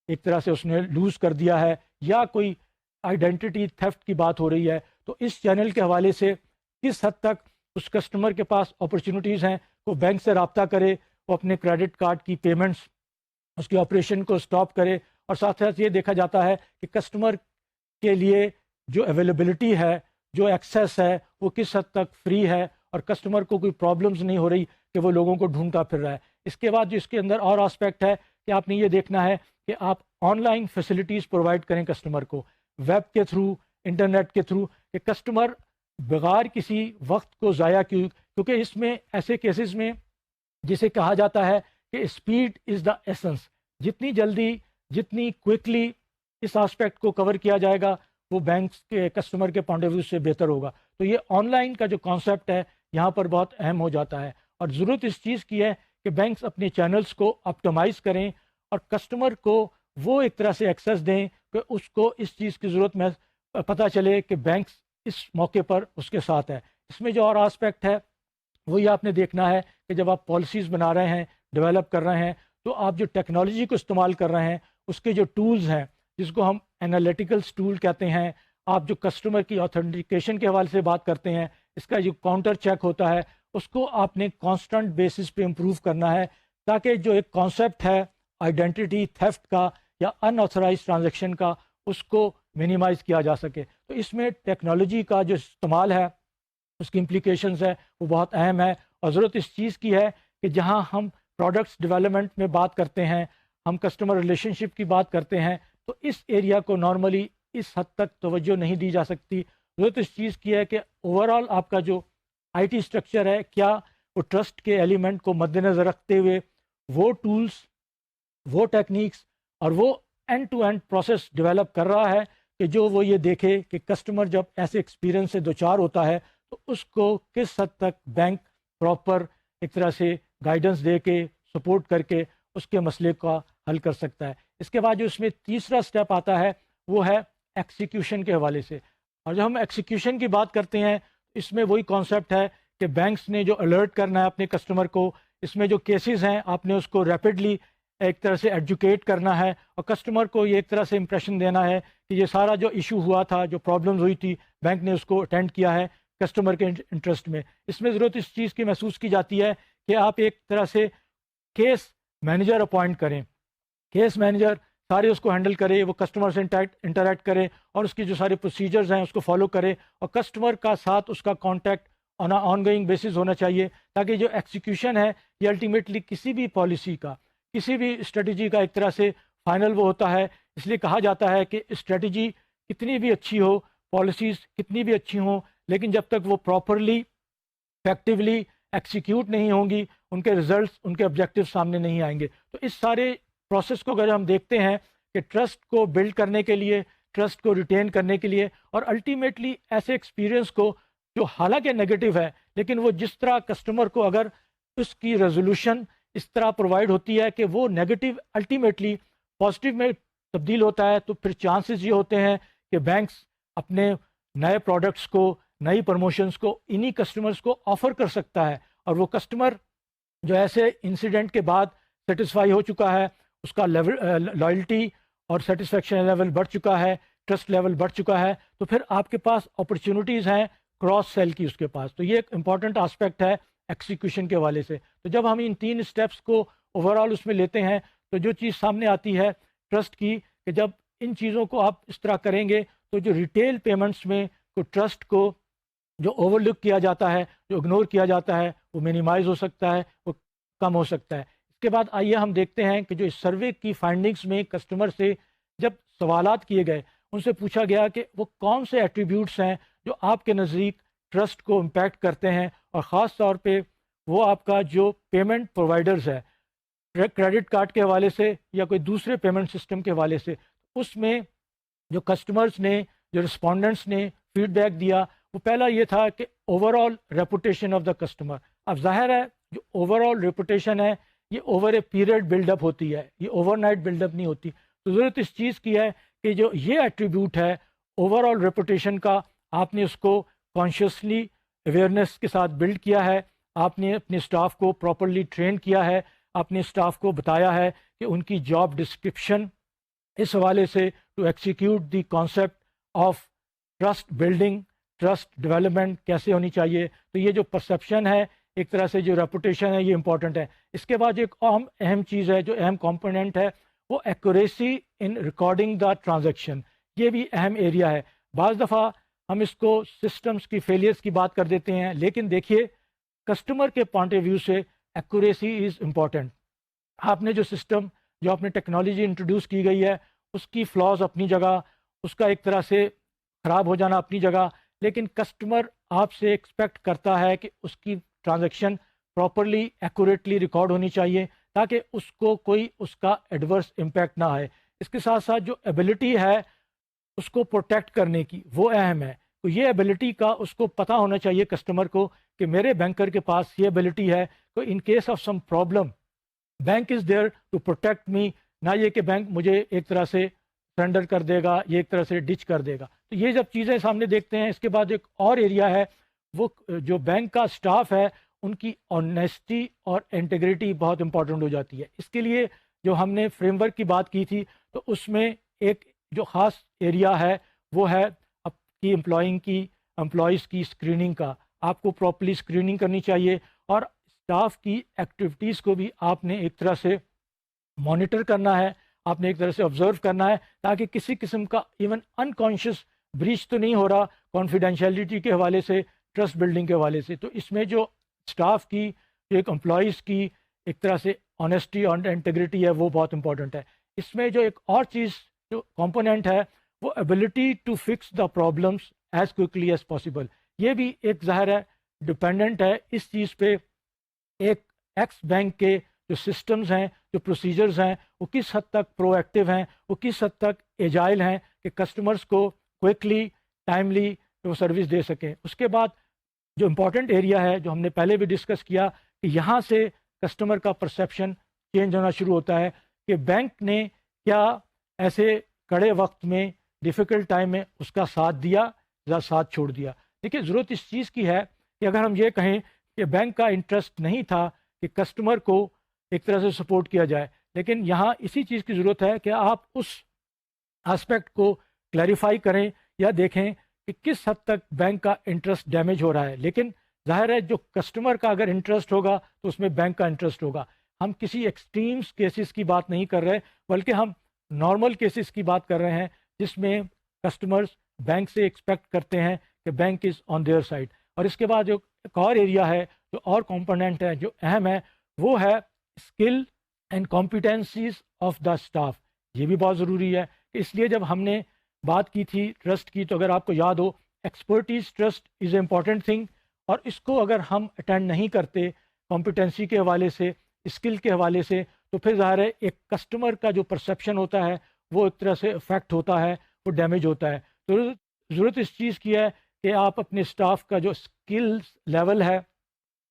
ایک طرح سے اس نے لوز کر دیا ہے، یا کوئی آئیڈینٹی تھیفٹ کی بات ہو رہی ہے، تو اس چینل کے حوالے سے کس حد تک اس کسٹمر کے پاس اپرچونیٹیز ہیں وہ بینک سے رابطہ کرے، وہ اپنے کریڈٹ کارڈ کی پیمنٹس اس کے آپریشن کو سٹاپ کرے، اور ساتھ ساتھ یہ دیکھا جاتا ہے کہ کسٹمر کے لیے جو اویلیبلٹی ہے، جو ایکسیس ہے، وہ کس حد تک فری ہے، اور کسٹمر کو کوئی پرابلمز نہیں ہو رہی کہ وہ لوگوں کو ڈھونڈتا پھر رہا ہے۔ اس کے بعد جو اس کے اندر اور آسپیکٹ ہے کہ آپ نے یہ دیکھنا ہے کہ آپ آن لائن فیسلٹیز پرووائڈ کریں کسٹمر کو، ویب کے تھرو، انٹرنیٹ کے تھرو، کہ کسٹمر بغیر کسی وقت کو ضائع کیونکہ اس میں ایسے کیسز میں جسے کہا جاتا ہے کہ اسپیڈ از دا ایسنس، جتنی جلدی، جتنی کوئکلی اس آسپیکٹ کو کور کیا جائے گا وہ بینکس کے کسٹمر کے پوائنٹ آف ویو سے بہتر ہوگا۔ تو یہ آن لائن کا جو کانسیپٹ ہے یہاں پر بہت اہم ہو جاتا ہے، اور ضرورت اس چیز کی ہے کہ بینکس اپنے چینلز کو آپٹمائز کریں اور کسٹمر کو وہ ایک طرح سے ایکسیس دیں کہ اس کو اس چیز کی ضرورت میں پتہ چلے کہ بینکس اس موقع پر اس کے ساتھ ہے۔ اس میں جو اور آسپیکٹ ہے وہ یہ آپ نے دیکھنا ہے کہ جب آپ پالیسیز بنا رہے ہیں، ڈیولپ کر رہے ہیں، تو آپ جو ٹیکنالوجی کو استعمال کر رہے ہیں اس کے جو ٹولز ہیں، جس کو ہم انالیٹیکلس ٹول کہتے ہیں، آپ جو کسٹمر کی آتھینٹیکیشن کے حوالے سے بات کرتے ہیں، اس کا جو کاؤنٹر چیک ہوتا ہے اس کو آپ نے کانسٹنٹ بیسس پہ امپروو کرنا ہے، تاکہ جو ایک کانسیپٹ ہے آئیڈینٹی تھیفٹ کا یا ان آتھورائز ٹرانزیکشن کا، اس کو منیمائز کیا جا سکے۔ تو اس میں ٹیکنالوجی کا جو استعمال ہے، اس کی امپلیکیشنز ہے، وہ بہت اہم ہے، اور ضرورت اس چیز کی ہے کہ جہاں ہم پروڈکٹس ڈیولپمنٹ میں بات کرتے ہیں، ہم کسٹمر ریلیشن شپ کی بات کرتے ہیں، تو اس ایریا کو نارملی اس حد تک توجہ نہیں دی جا سکتی۔ ضرورت اس چیز کی ہے کہ اوور آل آپ کا جو آئی ٹی اسٹرکچر ہے، کیا وہ ٹرسٹ کے ایلیمنٹ کو مد نظر رکھتے ہوئے وہ ٹولز، وہ ٹیکنیکس اور وہ end to end process develop کر رہا ہے کہ جو وہ یہ دیکھے کہ کسٹمر جب ایسے ایکسپیرینس سے دوچار ہوتا ہے تو اس کو کس حد تک بینک پراپر ایک طرح سے گائیڈنس دے کے، سپورٹ کر کے اس کے مسئلے کا حل کر سکتا ہے۔ اس کے بعد جو اس میں تیسرا سٹیپ آتا ہے وہ ہے ایکسیکیوشن کے حوالے سے، اور جب ہم ایکسیکیوشن کی بات کرتے ہیں اس میں وہی کانسیپٹ ہے کہ بینکس نے جو الرٹ کرنا ہے اپنے کسٹمر کو، اس میں جو کیسز ہیں آپ نے اس کو ریپڈلی ایک طرح سے ایجوکیٹ کرنا ہے، اور کسٹمر کو یہ ایک طرح سے امپریشن دینا ہے کہ یہ سارا جو ایشو ہوا تھا، جو پرابلمز ہوئی تھی، بینک نے اس کو اٹینڈ کیا ہے کسٹمر کے انٹرسٹ میں۔ اس میں ضرورت اس چیز کی محسوس کی جاتی ہے کہ آپ ایک طرح سے کیس مینیجر اپوائنٹ کریں، کیس مینیجر سارے اس کو ہینڈل کرے، وہ کسٹمر سے انٹریکٹ کرے اور اس کی جو سارے پروسیجرز ہیں اس کو فالو کرے، اور کسٹمر کا ساتھ اس کا کانٹیکٹ آن گوئنگ بیسس ہونا چاہیے، تاکہ جو ایکسیکیوشن ہے یہ الٹیمیٹلی کسی بھی پالیسی کا، کسی بھی اسٹریٹجی کا ایک طرح سے فائنل وہ ہوتا ہے۔ اس لیے کہا جاتا ہے کہ اسٹریٹجی کتنی بھی اچھی ہو، پالیسیز کتنی بھی اچھی ہوں، لیکن جب تک وہ پراپرلی افیکٹولی ایکسیکیوٹ نہیں ہوں گی، ان کے ریزلٹس، ان کے آبجیکٹیو سامنے نہیں آئیں گے۔ تو اس سارے پروسیس کو اگر ہم دیکھتے ہیں کہ ٹرسٹ کو بلڈ کرنے کے لیے، ٹرسٹ کو ریٹین کرنے کے لیے، اور الٹیمیٹلی ایسے ایکسپیرئنس کو جو حالانکہ نیگیٹو ہے لیکن وہ جس طرح کسٹمر کو اگر اس کی ریزولوشن اس طرح پرووائڈ ہوتی ہے کہ وہ نیگیٹو الٹیمیٹلی پازیٹیو میں تبدیل ہوتا ہے، تو پھر چانسز یہ ہوتے ہیں کہ بینکس اپنے نئے پروڈکٹس کو، نئی پروموشنز کو انہی کسٹمرز کو آفر کر سکتا ہے، اور وہ کسٹمر جو ایسے انسیڈنٹ کے بعد سیٹسفائی ہو چکا ہے، اس کا لائلٹی اور سیٹسفیکشن لیول بڑھ چکا ہے، ٹرسٹ لیول بڑھ چکا ہے، تو پھر آپ کے پاس اپرچونیٹیز ہیں کراس سیل کی اس کے پاس۔ تو یہ ایک امپورٹنٹ آسپیکٹ ہے ایکسیکیوشن کے حوالے سے۔ تو جب ہم ان تین اسٹیپس کو اوور آل اس میں لیتے ہیں تو جو چیز سامنے آتی ہے ٹرسٹ کی، کہ جب ان چیزوں کو آپ اس طرح کریں گے تو جو ریٹیل پیمنٹس میں کو ٹرسٹ کو جو اوور لک کیا جاتا ہے، جو اگنور کیا جاتا ہے، وہ منیمائز ہو سکتا ہے، وہ کم ہو سکتا ہے۔ اس کے بعد آئیے ہم دیکھتے ہیں کہ جو اس سروے کی فائنڈنگز میں کسٹمر سے جب سوالات کیے گئے، ان سے پوچھا گیا کہ وہ کون سے ایٹریبیوٹس ہیں جو آپ کے نزدیک ٹرسٹ کو امپیکٹ کرتے ہیں، اور خاص طور پہ وہ آپ کا جو پیمنٹ پرووائڈرز ہے، کریڈٹ کارڈ کے حوالے سے یا کوئی دوسرے پیمنٹ سسٹم کے حوالے سے۔ اس میں جو کسٹمرز نے، جو رسپونڈنٹس نے فیڈ بیک دیا، وہ پہلا یہ تھا کہ over all reputation of the customer. اب ظاہر ہے جو اوور آل ریپوٹیشن ہے یہ over a period build up ہوتی ہے، یہ اوور نائٹ بلڈ اپ نہیں ہوتی۔ تو ضرورت اس چیز کی ہے کہ جو یہ ایٹریبیوٹ ہے اوور آل ریپوٹیشن کا، آپ نے اس کو کانشیسلی اویئرنیس کے ساتھ بلڈ کیا ہے، آپ نے اپنے اسٹاف کو پراپرلی ٹرین کیا ہے، اپنے اسٹاف کو بتایا ہے کہ ان کی جاب ڈسکرپشن اس حوالے سے to execute the concept of trust building, trust development کیسے ہونی چاہیے. تو یہ جو پرسیپشن ہے، ایک طرح سے جو ریپوٹیشن ہے، یہ امپورٹنٹ ہے. اس کے بعد جو ایک اہم چیز ہے، جو اہم کمپوننٹ ہے، وہ accuracy in recording the transaction. یہ بھی اہم ایریا ہے. بعض دفعہ ہم اس کو سسٹمز کی فیلئرس کی بات کر دیتے ہیں، لیکن دیکھیے کسٹمر کے پوائنٹ آف ویو سے ایکوریسی از امپورٹنٹ. آپ نے جو سسٹم، جو آپ نے ٹیکنالوجی انٹروڈیوس کی گئی ہے، اس کی فلاز اپنی جگہ، اس کا ایک طرح سے خراب ہو جانا اپنی جگہ، لیکن کسٹمر آپ سے ایکسپیکٹ کرتا ہے کہ اس کی ٹرانزیکشن پراپرلی ایکوریٹلی ریکارڈ ہونی چاہیے تاکہ اس کو کوئی اس کا ایڈورس امپیکٹ نہ آئے. اس کے ساتھ ساتھ جو ایبلٹی ہے اس کو پروٹیکٹ کرنے کی، وہ اہم ہے. تو یہ ایبلٹی کا اس کو پتہ ہونا چاہیے کسٹمر کو کہ میرے بینکر کے پاس یہ ایبلٹی ہے، تو in case of some problem bank is there to protect me. نہ یہ کہ بینک مجھے ایک طرح سے سرنڈر کر دے گا، یہ ایک طرح سے ڈچ کر دے گا. تو یہ جب چیزیں سامنے دیکھتے ہیں، اس کے بعد ایک اور ایریا ہے، وہ جو بینک کا سٹاف ہے ان کی آنیسٹی اور انٹیگریٹی بہت امپورٹنٹ ہو جاتی ہے. اس کے لیے جو ہم نے فریم ورک کی بات کی تھی، تو اس میں ایک جو خاص ایریا ہے وہ ہے آپ کی امپلائیز کی اسکریننگ کا. آپ کو پراپرلی اسکریننگ کرنی چاہیے، اور اسٹاف کی ایکٹیویٹیز کو بھی آپ نے ایک طرح سے مانیٹر کرنا ہے، آپ نے ایک طرح سے آبزرو کرنا ہے، تاکہ کسی قسم کا ایون انکانشیس بریچ تو نہیں ہو رہا کانفیڈینشیلٹی کے حوالے سے، ٹرسٹ بلڈنگ کے حوالے سے. تو اس میں جو اسٹاف کی، جو ایک امپلائیز کی ایک طرح سے آنیسٹی اور انٹیگریٹی ہے، وہ بہت امپورٹنٹ ہے. اس میں جو ایک اور چیز جو کمپوننٹ ہے، وہ ability to fix the problems as quickly as possible. یہ بھی ایک ظاہر ہے ڈپینڈنٹ ہے اس چیز پہ، ایک ایکس بینک کے جو سسٹمز ہیں، جو پروسیجرز ہیں، وہ کس حد تک پرو ایکٹیو ہیں، وہ کس حد تک ایجائل ہیں کہ کسٹمرز کو کوئکلی، ٹائملی وہ سروس دے سکیں. اس کے بعد جو امپورٹنٹ ایریا ہے، جو ہم نے پہلے بھی ڈسکس کیا، کہ یہاں سے کسٹمر کا پرسیپشن چینج ہونا شروع ہوتا ہے کہ بینک نے کیا ایسے کڑے وقت میں، ڈیفیکلٹ ٹائم میں اس کا ساتھ دیا یا ساتھ چھوڑ دیا. دیکھیے ضرورت اس چیز کی ہے کہ اگر ہم یہ کہیں کہ بینک کا انٹرسٹ نہیں تھا کہ کسٹمر کو ایک طرح سے سپورٹ کیا جائے، لیکن یہاں اسی چیز کی ضرورت ہے کہ آپ اس اسپیکٹ کو کلیریفائی کریں یا دیکھیں کہ کس حد تک بینک کا انٹرسٹ ڈیمیج ہو رہا ہے. لیکن ظاہر ہے جو کسٹمر کا اگر انٹرسٹ ہوگا تو اس میں بینک کا انٹرسٹ ہوگا. ہم کسی ایکسٹریمس کیسز کی بات نہیں کر رہے، بلکہ ہم نارمل کیسز کی بات کر رہے ہیں جس میں کسٹمرز بینک سے ایکسپیکٹ کرتے ہیں کہ bank is on their side. اور اس کے بعد جو ایک اور ایریا ہے، جو اور کمپوننٹ ہے، جو اہم ہے، وہ ہے skill and competencies of the staff. یہ بھی بہت ضروری ہے. اس لیے جب ہم نے بات کی تھی ٹرسٹ کی، تو اگر آپ کو یاد ہو، expertise trust is a important thing, اور اس کو اگر ہم اٹینڈ نہیں کرتے کمپیٹنسی کے حوالے سے، اسکل کے حوالے سے، تو پھر ظاہر ہے ایک کسٹمر کا جو پرسیپشن ہوتا ہے وہ ایک طرح سے افیکٹ ہوتا ہے، وہ ڈیمیج ہوتا ہے. تو ضرورت اس چیز کی ہے کہ آپ اپنے اسٹاف کا جو اسکلز لیول ہے،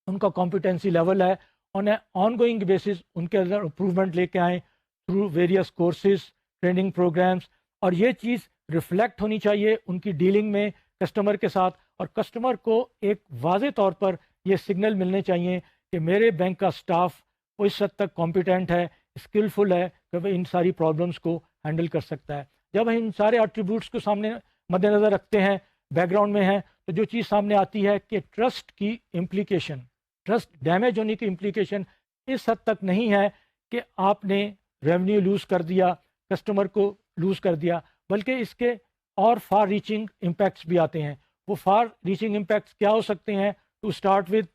ان کا کمپیٹنسی لیول ہے، آن گوئنگ بیسس ان کے اندر امپروومنٹ لے کے آئیں through various courses, training programs. اور یہ چیز ریفلیکٹ ہونی چاہیے ان کی ڈیلنگ میں کسٹمر کے ساتھ، اور کسٹمر کو ایک واضح طور پر یہ سگنل ملنے چاہیے کہ میرے بینک کا سٹاف وہ اس حد تک کمپیٹنٹ ہے، اسکلفل ہے کہ وہ ان ساری پرابلمس کو ہینڈل کر سکتا ہے. جب ہم ان سارے ایٹریبیوٹس کو سامنے مد نظر رکھتے ہیں، بیک گراؤنڈ میں ہیں، تو جو چیز سامنے آتی ہے کہ ٹرسٹ کی امپلیکیشن، ٹرسٹ ڈیمیج ہونے کی امپلیکیشن اس حد تک نہیں ہے کہ آپ نے ریونیو لوز کر دیا، کسٹمر کو لوز کر دیا، بلکہ اس کے اور فار ریچنگ امپیکٹس بھی آتے ہیں. وہ فار ریچنگ امپیکٹس کیا ہو سکتے ہیں؟ ٹو اسٹارٹ ود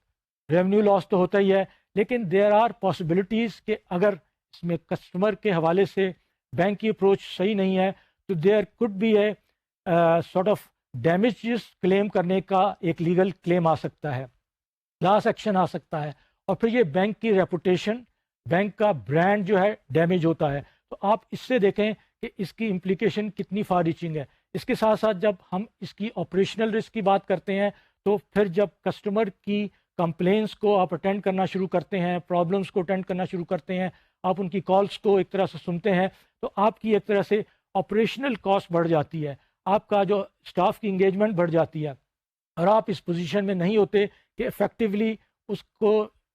ریونیو لاس تو ہوتا ہی ہے، لیکن دیر آر پاسبلٹیز کہ اگر اس میں کسٹمر کے حوالے سے بینک کی اپروچ صحیح نہیں ہے، تو there could be a sort of damages claim کرنے کا ایک لیگل کلیم آ سکتا ہے، کلاس ایکشن آ سکتا ہے، اور پھر یہ بینک کی ریپوٹیشن، بینک کا برانڈ جو ہے ڈیمیج ہوتا ہے. تو آپ اس سے دیکھیں کہ اس کی امپلیکیشن کتنی فار ریچنگ ہے. اس کے ساتھ ساتھ جب ہم اس کی آپریشنل رسک کی بات کرتے ہیں، تو پھر جب کسٹمر کی کمپلینس کو آپ اٹینڈ کرنا شروع کرتے ہیں، پرابلمس کو اٹینڈ کرنا شروع کرتے ہیں، آپ ان کی کالس کو ایک طرح سے سنتے ہیں، تو آپ کی ایک طرح سے آپریشنل کاسٹ بڑھ جاتی ہے، آپ کا جو اسٹاف کی انگیجمنٹ بڑھ جاتی ہے، اور آپ اس پوزیشن میں نہیں ہوتے کہ افیکٹولی اس کو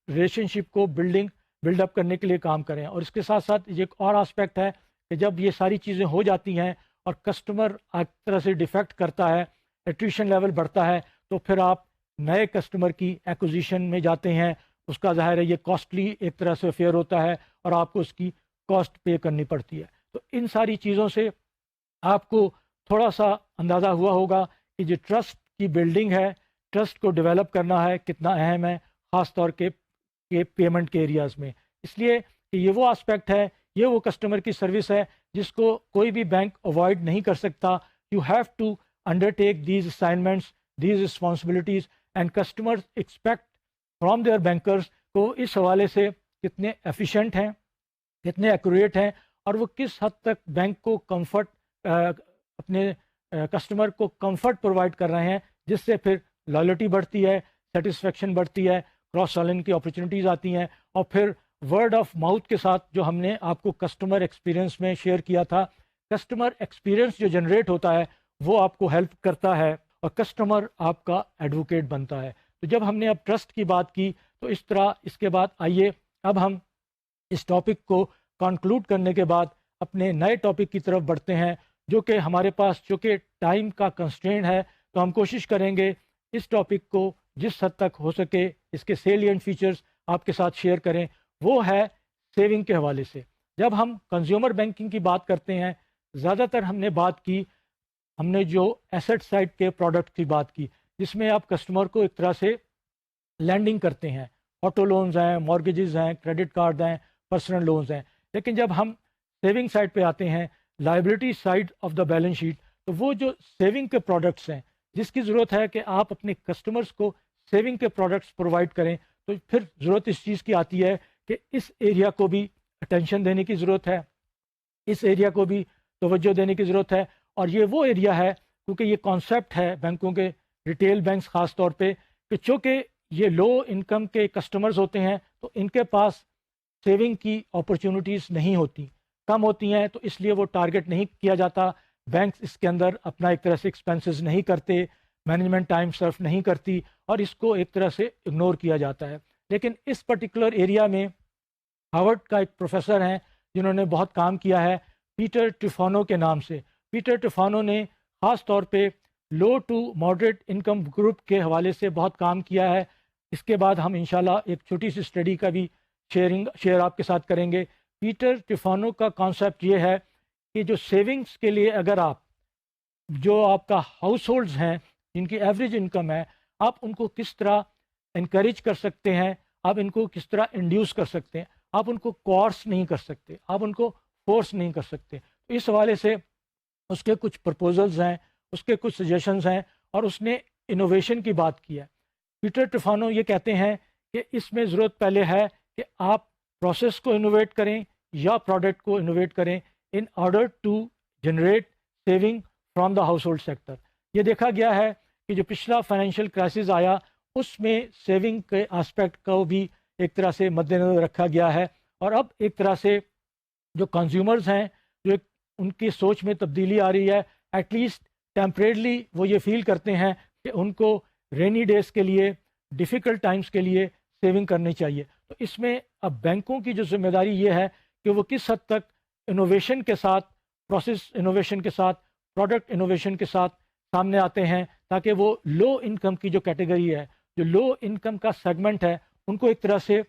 ریلیشن شپ کو بلڈ اپ کرنے کے لیے کام کریں. اور اس کے ساتھ ساتھ یہ ایک اور آسپیکٹ ہے کہ جب یہ ساری چیزیں ہو جاتی ہیں اور کسٹمر ایک طرح سے ڈیفیکٹ کرتا ہے، ایٹریشن لیول بڑھتا ہے، تو پھر آپ نئے کسٹمر کی ایکوزیشن میں جاتے ہیں. اس کا ظاہر ہے یہ کاسٹلی ایک طرح سے افیئر ہوتا ہے اور آپ کو اس کی کاسٹ پے کرنی پڑتی ہے. تو ان ساری چیزوں سے آپ کو تھوڑا سا اندازہ ہوا ہوگا کہ جو ٹرسٹ کی بلڈنگ ہے، ٹرسٹ کو ڈیولپ کرنا ہے، کتنا اہم ہے، خاص طور کے پیمنٹ کے ایریاز میں. اس لیے کہ یہ وہ آسپیکٹ ہے، یہ وہ کسٹمر کی سروس ہے جس کو کوئی بھی بینک اوائڈ نہیں کر سکتا. You have to undertake these assignments, these responsibilities, and customers expect from their bankers کو اس حوالے سے کتنے ایفیشینٹ ہیں، کتنے ایکوریٹ ہیں، اور وہ کس حد تک بینک کو کمفرٹ اپنے کسٹمر کو کمفرٹ پرووائڈ کر رہے ہیں، جس سے پھر لائلٹی بڑھتی ہے، سیٹسفیکشن بڑھتی ہے، کراس سیلنگ کی اپرچونیٹیز آتی ہیں. اور پھر ورڈ آف ماؤتھ کے ساتھ جو ہم نے آپ کو کسٹمر ایکسپیرینس میں شیئر کیا تھا، کسٹمر ایکسپیرینس جو جنریٹ ہوتا ہے وہ آپ کو ہیلپ کرتا ہے اور کسٹمر آپ کا ایڈوکیٹ بنتا ہے. تو جب ہم نے اب ٹرسٹ کی بات کی تو اس طرح اس کے بعد آئیے اب ہم اس ٹاپک کو کنکلوڈ کرنے کے بعد اپنے نئے ٹاپک کی طرف بڑھتے ہیں، جو کہ ہمارے پاس چونکہ ٹائم کا کنسٹرین ہے تو ہم کوشش کریں گے اس ٹاپک کو جس حد تک ہو سکے اس کے سیلینٹ فیچرز آپ کے ساتھ شیئر کریں. وہ ہے سیونگ کے حوالے سے. جب ہم کنزیومر بینکنگ کی بات کرتے ہیں، زیادہ تر ہم نے بات کی، ہم نے جو ایسٹ سائڈ کے پروڈکٹ کی بات کی جس میں آپ کسٹمر کو ایک طرح سے لینڈنگ کرتے ہیں، آٹو لونز ہیں، مارگیجز ہیں، کریڈٹ کارڈ ہیں، پرسنل لونز ہیں. لیکن جب ہم سیونگ سائڈ پہ آتے ہیں، liability side of the balance sheet, تو وہ جو سیونگ کے پروڈکٹس ہیں جس کی ضرورت ہے کہ آپ اپنے کسٹمرز کو سیونگ کے پروڈکٹس پرووائڈ کریں، تو پھر ضرورت اس چیز کی آتی ہے کہ اس ایریا کو بھی اٹینشن دینے کی ضرورت ہے، اس ایریا کو بھی توجہ دینے کی ضرورت ہے. اور یہ وہ ایریا ہے کیونکہ یہ کانسیپٹ ہے بینکوں کے، ریٹیل بینکس خاص طور پہ، کہ چونکہ یہ لو انکم کے کسٹمرز ہوتے ہیں تو ان کے پاس سیونگ کی اپرچونیٹیز نہیں ہوتی، کم ہوتی ہیں، تو اس لیے وہ ٹارگٹ نہیں کیا جاتا. بینکس اس کے اندر اپنا ایک طرح سے ایکسپینسز نہیں کرتے، مینجمنٹ ٹائم صرف نہیں کرتی اور اس کو ایک طرح سے اگنور کیا جاتا ہے. لیکن اس پرٹیکولر ایریا میں ہارورڈ کا ایک پروفیسر ہیں جنہوں نے بہت کام کیا ہے، پیٹر ٹیفانو کے نام سے. پیٹر ٹیفانو نے خاص طور پہ low to moderate income group کے حوالے سے بہت کام کیا ہے. اس کے بعد ہم انشاءاللہ ایک چھوٹی سی اسٹڈی کا بھی شیئر آپ کے ساتھ کریں گے. پیٹر ٹیفانو کا کانسیپٹ یہ ہے کہ جو سیونگز کے لیے اگر جو آپ کا ہاؤس ہولڈز ہیں جن کی ایوریج انکم ہے، آپ ان کو کس طرح انکریج کر سکتے ہیں، آپ ان کو کس طرح انڈیوس کر سکتے ہیں. آپ ان کو کورس نہیں کر سکتے، آپ ان کو فورس نہیں کر سکتے. تو اس حوالے سے اس کے کچھ پرپوزلز ہیں، اس کے کچھ سجیشنز ہیں، اور اس نے انوویشن کی بات کی ہے. پیٹر ٹیفانو یہ کہتے ہیں کہ اس میں ضرورت پہلے ہے کہ آپ پروسیس کو انوویٹ کریں یا پروڈکٹ کو انوویٹ کریں in order to generate saving from the household sector. یہ دیکھا گیا ہے کہ جو پچھلا فائنینشیل کرائسس آیا اس میں سیونگ کے آسپیکٹ کو بھی ایک طرح سے مد نظر رکھا گیا ہے، اور اب ایک طرح سے جو کنزیومرز ہیں جو ان کی سوچ میں تبدیلی آ رہی ہے، ایٹ لیسٹ ٹیمپریرلی وہ یہ فیل کرتے ہیں کہ ان کو رینی ڈیز کے لیے، ڈیفیکلٹ ٹائمز کے لیے سیونگ کرنی چاہیے. تو اس میں اب بینکوں کی جو ذمہ داری یہ ہے کہ وہ کس حد تک انوویشن کے ساتھ، پروسیس انوویشن کے ساتھ، پروڈکٹ انوویشن کے ساتھ سامنے آتے ہیں، تاکہ وہ لو انکم کی جو کیٹیگری ہے، جو لو انکم کا سیگمنٹ ہے، ان کو ایک طرح سے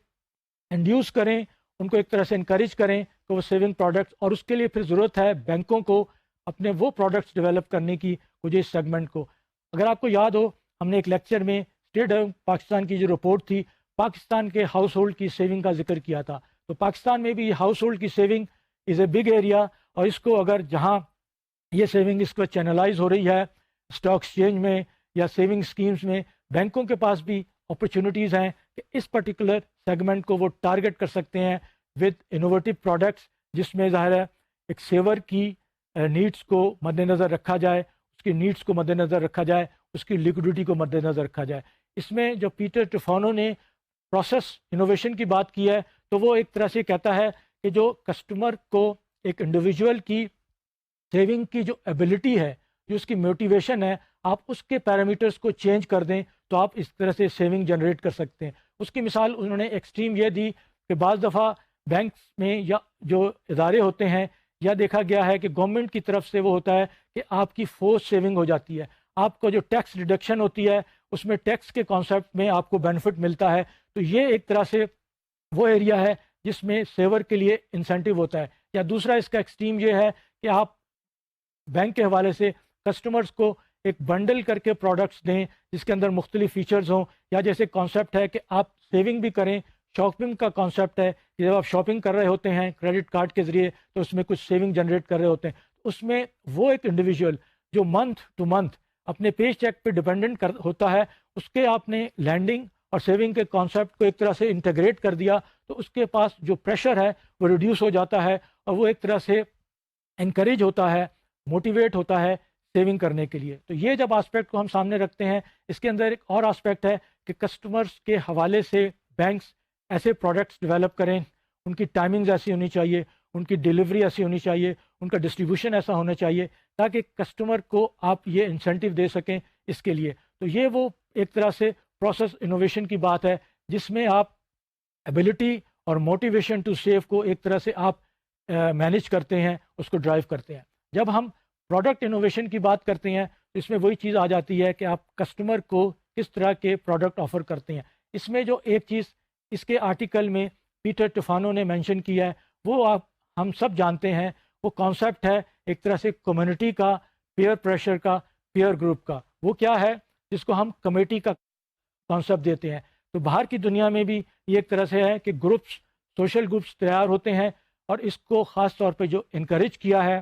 انڈیوس کریں، ان کو ایک طرح سے انکریج کریں کہ وہ سیونگ پروڈکٹس. اور اس کے لیے پھر ضرورت ہے بینکوں کو اپنے وہ پروڈکٹس ڈیولپ کرنے کی مجھے اس سیگمنٹ کو. اگر آپ کو یاد ہو، ہم نے ایک لیکچر میں اسٹیٹ بینک پاکستان کی جو رپورٹ تھی، پاکستان کے ہاؤس ہولڈ کی سیونگ کا ذکر کیا تھا. تو پاکستان میں بھی ہاؤس ہولڈ کی saving is a big area, اور اس کو اگر جہاں یہ سیونگ اس کو چینلائز ہو رہی ہے اسٹاک ایکسچینج میں یا سیونگ اسکیمز میں، بینکوں کے پاس بھی اپرچونیٹیز ہیں کہ اس پرٹیکولر سیگمنٹ کو وہ ٹارگٹ کر سکتے ہیں ود انوویٹو پروڈکٹس، جس میں ظاہر ہے ایک سیور کی نیڈس کو مد نظر رکھا جائے، اس کی نیڈس کو مد نظر رکھا جائے، اس کی لیکوڈیٹی کو مد نظر رکھا جائے. اس میں جو پیٹر ٹیفانو نے پروسیس انوویشن کی بات کی ہے، تو وہ ایک طرح سے کہتا ہے کہ جو کسٹمر کو ایک انڈیویجول کی سیونگ کی جو ایبلٹی ہے، جو اس کی موٹیویشن ہے، آپ اس کے پیرامیٹرز کو چینج کر دیں تو آپ اس طرح سے سیونگ جنریٹ کر سکتے ہیں۔ اس کی مثال انہوں نے ایکسٹریم یہ دی کہ بعض دفعہ بینکس میں یا جو ادارے ہوتے ہیں، یا دیکھا گیا ہے کہ گورنمنٹ کی طرف سے وہ ہوتا ہے کہ آپ کی فورس سیونگ ہو جاتی ہے، آپ کو جو ٹیکس ڈیڈکشن ہوتی ہے اس میں ٹیکس کے کانسیپٹ میں آپ کو بینیفٹ ملتا ہے، تو یہ ایک طرح سے وہ ایریا ہے جس میں سیور کے لیے انسینٹیو ہوتا ہے۔ یا دوسرا اس کا ایکسٹریم یہ ہے کہ آپ بینک کے حوالے سے کسٹمرز کو ایک بنڈل کر کے پروڈکٹس دیں جس کے اندر مختلف فیچرز ہوں، یا جیسے کانسیپٹ ہے کہ آپ سیونگ بھی کریں، شاپنگ کا کانسیپٹ ہے کہ جب آپ شاپنگ کر رہے ہوتے ہیں کریڈٹ کارڈ کے ذریعے تو اس میں کچھ سیونگ جنریٹ کر رہے ہوتے ہیں، اس میں وہ ایک انڈیویجول جو منتھ ٹو منتھ اپنے پے چیک پہ ڈپینڈنٹ ہوتا ہے، اس کے آپ نے لینڈنگ اور سیونگ کے کانسیپٹ کو ایک طرح سے انٹیگریٹ کر دیا تو اس کے پاس جو پریشر ہے وہ ریڈیوس ہو جاتا ہے، اور وہ ایک طرح سے انکریج ہوتا ہے، موٹیویٹ ہوتا ہے سیونگ کرنے کے لیے۔ تو یہ جب آسپیکٹ کو ہم سامنے رکھتے ہیں، اس کے اندر ایک اور آسپیکٹ ہے کہ کسٹمرز کے حوالے سے بینکس ایسے پروڈکٹس ڈیولپ کریں، ان کی ٹائمنگز ایسی ہونی چاہیے، ان کی ڈیلیوری ایسی ہونی چاہیے، ان کا ڈسٹریبیوشن ایسا ہونا چاہیے تاکہ کسٹمر کو آپ یہ انسینٹیو دے سکیں اس کے لیے۔ تو یہ وہ ایک طرح سے پروسیس انوویشن کی بات ہے جس میں آپ ایبلٹی اور موٹیویشن ٹو سیو کو ایک طرح سے آپ مینیج کرتے ہیں، اس کو ڈرائیو کرتے ہیں۔ جب ہم پروڈکٹ انوویشن کی بات کرتے ہیں تو اس میں وہی چیز آ جاتی ہے کہ آپ کسٹمر کو کس طرح کے پروڈکٹ آفر کرتے ہیں۔ اس میں جو ایک چیز اس کے آرٹیکل میں پیٹر ٹفانو نے مینشن کیا ہے وہ ہم سب جانتے ہیں، وہ کانسیپٹ ہے ایک طرح سے کمیونٹی کا، پیئر پریشر کا، پیئر گروپ کا۔ وہ کیا ہے جس کو ہم کمیٹی کا کانسیپٹ دیتے ہیں۔ تو باہر کی دنیا میں بھی یہ ایک طرح سے ہے کہ گروپس، سوشل گروپس تیار ہوتے ہیں، اور اس کو خاص طور پہ جو انکریج کیا ہے،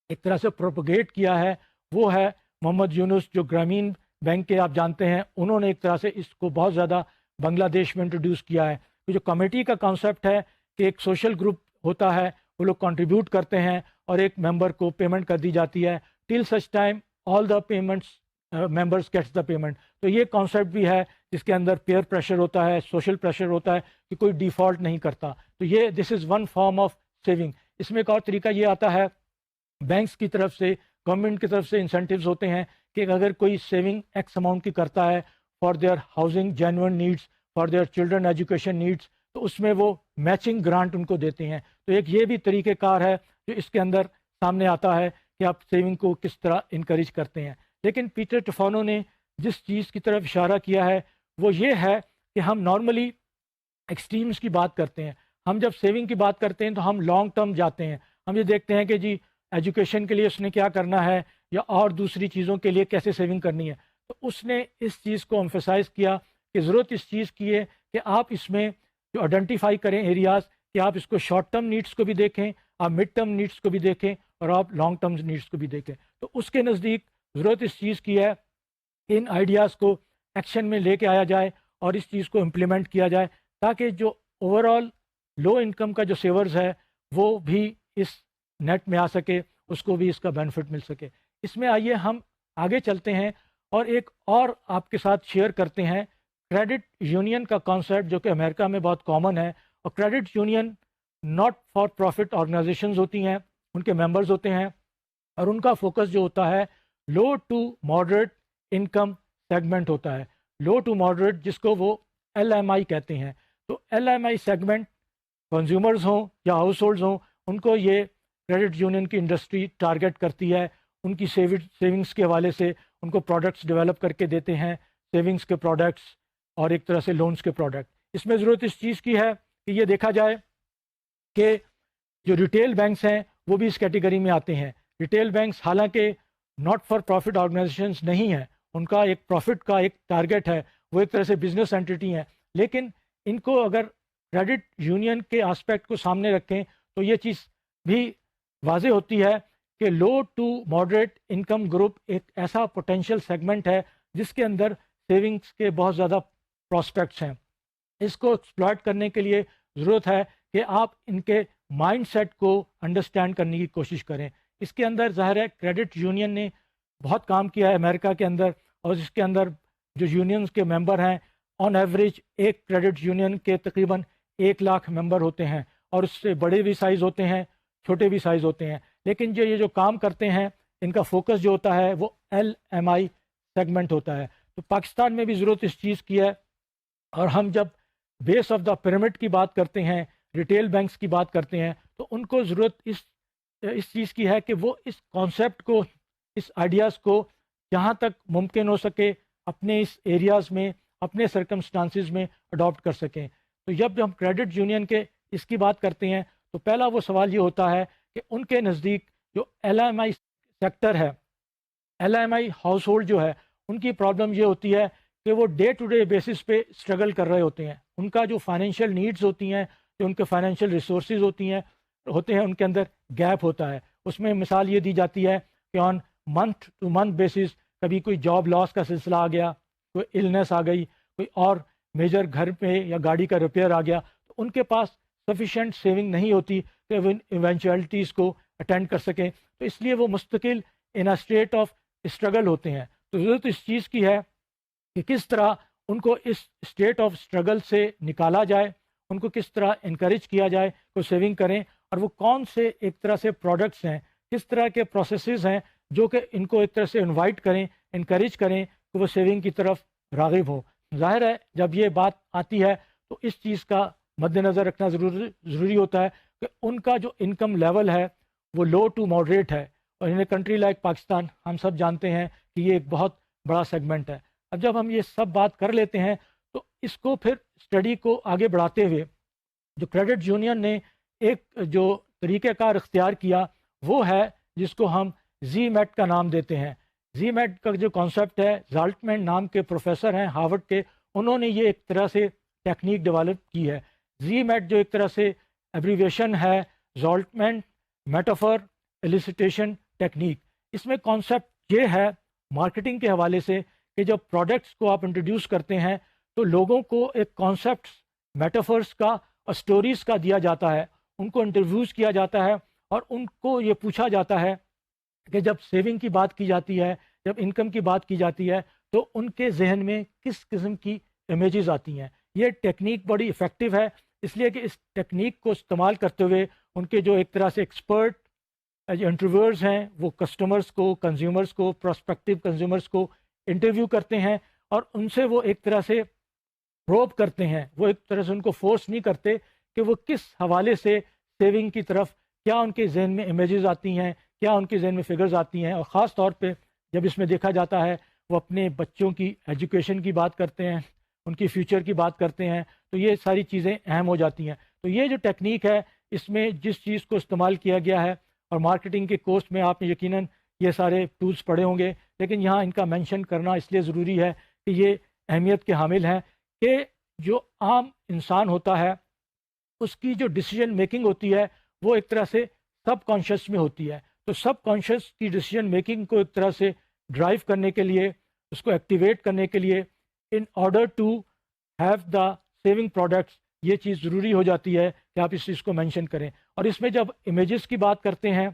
ایک طرح سے پروپگیٹ کیا ہے، وہ ہے محمد یونس جو گرامین بینک کے آپ جانتے ہیں، انہوں نے ایک طرح سے اس کو بہت زیادہ بنگلہ دیش میں انٹروڈیوس کیا ہے۔ تو جو کمیٹی کا کانسیپٹ ہے کہ ایک سوشل گروپ ہوتا ہے، وہ لوگ کنٹریبیوٹ کرتے ہیں اور ایک ممبر کو پیمنٹ کر دی جاتی ہے، till such time all the payments members gets the payment. تو یہ کانسیپٹ بھی ہے جس کے اندر پیئر پریشر ہوتا ہے، سوشل پریشر ہوتا ہے کہ کوئی ڈیفالٹ نہیں کرتا۔ تو یہ this is one form of saving. اس میں ایک اور طریقہ یہ آتا ہے، بینکس کی طرف سے، گورنمنٹ کی طرف سے انسینٹیوز ہوتے ہیں کہ اگر کوئی سیونگ ایکس اماؤنٹ کی کرتا ہے for their housing genuine needs, for their children education needs, تو اس میں وہ میچنگ گرانٹ ان کو دیتے ہیں۔ تو ایک یہ بھی طریقہ کار ہے جو اس کے اندر سامنے آتا ہے کہ آپ سیونگ کو کس طرح انکریج کرتے ہیں۔ لیکن پیٹر ٹفانو نے جس چیز کی طرف اشارہ کیا ہے وہ یہ ہے کہ ہم نارملی ایکسٹریمز کی بات کرتے ہیں، ہم جب سیونگ کی بات کرتے ہیں تو ہم لانگ ٹرم جاتے ہیں، ہم یہ دیکھتے ہیں کہ جی ایجوکیشن کے لیے اس نے کیا کرنا ہے یا اور دوسری چیزوں کے لیے کیسے سیونگ کرنی ہے۔ تو اس نے اس چیز کو ایمفیسائز کیا کہ ضرورت اس چیز کی ہے کہ آپ اس میں جو آئیڈینٹیفائی کریں ایریاز، کہ آپ اس کو شارٹ ٹرم نیڈس کو بھی دیکھیں، آپ مڈ ٹرم نیڈس کو بھی دیکھیں، اور آپ لانگ ٹرم نیڈس کو بھی دیکھیں۔ تو اس کے نزدیک ضرورت اس چیز کی ہے کہ ان آئیڈیاز کو ایکشن میں لے کے آیا جائے اور اس چیز کو امپلیمنٹ کیا جائے تاکہ جو اوور آل لو انکم کا جو سیورز ہے وہ بھی اس نیٹ میں آ سکے، اس کو بھی اس کا بینیفٹ مل سکے۔ اس میں آئیے ہم آگے چلتے ہیں اور ایک اور آپ کے ساتھ شیئر کرتے ہیں کریڈٹ یونین کا کانسیپٹ، جو کہ امریکہ میں بہت کامن ہے۔ اور credit union not for profit organisations ہوتی ہیں، ان کے ممبرز ہوتے ہیں، اور ان کا فوکس جو ہوتا ہے low to moderate income segment ہوتا ہے، لو ٹو ماڈریٹ، جس کو وہ ایل ایم آئی کہتے ہیں۔ تو ایل ایم آئی سیگمنٹ کنزیومرز ہوں یا ہاؤس ہولڈز ہوں، ان کو یہ کریڈٹ یونین کی انڈسٹری ٹارگٹ کرتی ہے، ان کی سیونگز کے حوالے سے ان کو پروڈکٹس ڈیولپ کر کے دیتے ہیں، سیونگز کے پروڈکٹس اور ایک طرح سے لونز کے پروڈکٹ۔ اس میں ضرورت اس چیز کی ہے کہ یہ دیکھا جائے کہ جو ریٹیل بینکس ہیں وہ بھی اس کیٹیگری میں آتے ہیں۔ ریٹیل بینکس حالانکہ ناٹ فار پروفٹ آرگنائزیشنز نہیں ہیں، ان کا ایک پروفٹ کا ایک ٹارگٹ ہے، وہ ایک طرح سے بزنس اینٹی ہیں، لیکن ان کو اگر کریڈٹ یونین کے آسپیکٹ کو سامنے رکھیں تو یہ چیز بھی واضح ہوتی ہے کہ low to moderate income group ایک ایسا پوٹینشیل سیگمنٹ ہے جس کے اندر سیونگز کے بہت زیادہ پراسپیکٹس ہیں۔ اس کو ایکسپلائٹ کرنے کے لیے ضرورت ہے کہ آپ ان کے مائنڈ سیٹ کو انڈرسٹینڈ کرنے کی کوشش کریں۔ اس کے اندر ظاہر ہے کریڈٹ یونین نے بہت کام کیا ہے امریکہ کے اندر، اور اس کے اندر جو یونینز کے ممبر ہیں آن ایوریج ایک کریڈٹ یونین کے تقریباً 1,00,000 ممبر ہوتے ہیں، اور اس سے بڑے بھی سائز ہوتے ہیں، چھوٹے بھی سائز ہوتے ہیں، لیکن یہ جو کام کرتے ہیں ان کا فوکس جو ہوتا ہے وہ ایل ایم آئی سیگمنٹ ہوتا ہے. تو پاکستان میں بھی ضرورت اس چیز کی ہے. اور ہم جب بیس آف دا پیرامڈ کی بات کرتے ہیں، ریٹیل بینکس کی بات کرتے ہیں، تو ان کو ضرورت اس چیز کی ہے کہ وہ اس کانسیپٹ کو، اس آئیڈیاز کو جہاں تک ممکن ہو سکے اپنے اس ایریاز میں، اپنے سرکمسٹانسز میں اڈاپٹ کر سکیں. تو جب ہم کریڈٹ یونین کے اس کی بات کرتے ہیں تو پہلا وہ سوال یہ ہوتا ہے کہ ان کے نزدیک جو ایل ایم آئی سیکٹر ہے، ایل ایم آئی ہاؤس ہولڈ جو ہے، ان کی پرابلم یہ ہوتی ہے کہ وہ ڈے ٹو ڈے بیسس پہ اسٹرگل کر رہے ہوتے ہیں. ان کا جو فائنینشیل نیڈز ہوتی ہیں، جو ان کے فائنینشیل ریسورسز ہوتے ہیں ان کے اندر گیپ ہوتا ہے. اس میں مثال یہ دی جاتی ہے کہ on month to month basis کبھی کوئی جاب لاس کا سلسلہ آ گیا، کوئی النس آ گئی، کوئی اور میجر گھر پہ یا گاڑی کا ریپیئر آ گیا، تو ان کے پاس سفیشینٹ سیونگ نہیں ہوتی کہ وہ ایونچویلٹیز کو اٹینڈ کر سکیں. تو اس لیے وہ مستقل ان اے اسٹیٹ آف اسٹرگل ہوتے ہیں. تو ضرورت اس چیز کی ہے کہ کس طرح ان کو اس اسٹیٹ آف اسٹرگل سے نکالا جائے، ان کو کس طرح انکریج کیا جائے کہ سیونگ کریں، اور وہ کون سے ایک طرح سے پروڈکٹس ہیں، کس طرح کے پروسیسز ہیں جو کہ ان کو ایک طرح سے انوائٹ کریں، انکریج کریں کہ وہ سیونگ کی طرف راغب ہوں. ظاہر ہے جب یہ بات آتی ہے تو اس چیز کا مد نظر رکھنا ضروری ہوتا ہے کہ ان کا جو انکم لیول ہے وہ لو ٹو ماڈریٹ ہے. اور ان اے کنٹری لائک پاکستان ہم سب جانتے ہیں کہ یہ ایک بہت بڑا سیگمنٹ ہے. اب جب ہم یہ سب بات کر لیتے ہیں تو اس کو پھر اسٹڈی کو آگے بڑھاتے ہوئے جو کریڈٹ یونین نے ایک جو طریقہ کار اختیار کیا وہ ہے جس کو ہم زی میٹ کا نام دیتے ہیں. زی میٹ کا جو کانسیپٹ ہے، زالٹمین نام کے پروفیسر ہیں ہارورڈ کے، انہوں نے یہ ایک طرح سے ٹیکنیک ڈیولپ کی ہے. زی میٹ جو ایک طرح سے ایبریویشن ہے زالٹمین میٹافور ایلیسیٹیشن ٹیکنیک. اس میں کانسیپٹ یہ ہے مارکیٹنگ کے حوالے سے کہ جب پروڈکٹس کو آپ انٹروڈیوس کرتے ہیں تو لوگوں کو ایک کانسیپٹ میٹافورس کا اور سٹوریز کا دیا جاتا ہے، ان کو انٹروڈیوس کیا جاتا ہے اور ان کو یہ پوچھا جاتا ہے کہ جب سیونگ کی بات کی جاتی ہے، جب انکم کی بات کی جاتی ہے تو ان کے ذہن میں کس قسم کی امیجز آتی ہیں. یہ ٹیکنیک بڑی افیکٹو ہے اس لیے کہ اس ٹیکنیک کو استعمال کرتے ہوئے ان کے جو ایک طرح سے ایکسپرٹ انٹرویورز ہیں وہ کسٹمرز کو، کنزیومرز کو، پراسپیکٹیو کنزیومرز کو انٹرویو کرتے ہیں اور ان سے وہ ایک طرح سے پروب کرتے ہیں. وہ ایک طرح سے ان کو فورس نہیں کرتے کہ وہ کس حوالے سے سیونگ کی طرف، کیا ان کے ذہن میں امیجز آتی ہیں، کیا ان کے ذہن میں فگرز آتی ہیں. اور خاص طور پہ جب اس میں دیکھا جاتا ہے وہ اپنے بچوں کی ایجوکیشن کی بات کرتے ہیں، ان کی فیوچر کی بات کرتے ہیں، تو یہ ساری چیزیں اہم ہو جاتی ہیں. تو یہ جو ٹیکنیک ہے اس میں جس چیز کو استعمال کیا گیا ہے، اور مارکیٹنگ کے کورس میں آپ نے یقیناً یہ سارے ٹولز پڑھے ہوں گے، لیکن یہاں ان کا مینشن کرنا اس لیے ضروری ہے کہ یہ اہمیت کے حامل ہیں کہ جو عام انسان ہوتا ہے اس کی جو ڈیسیجن میکنگ ہوتی ہے وہ ایک طرح سے سب کانشیس میں ہوتی ہے. تو سب کانشیس کی ڈیسیجن میکنگ کو ایک طرح سے ڈرائیو کرنے کے لیے، اس کو ایکٹیویٹ کرنے کے لیے، in order to have the saving products, یہ چیز ضروری ہو جاتی ہے کہ آپ اس چیز کو مینشن کریں. اور اس میں جب امیجز کی بات کرتے ہیں،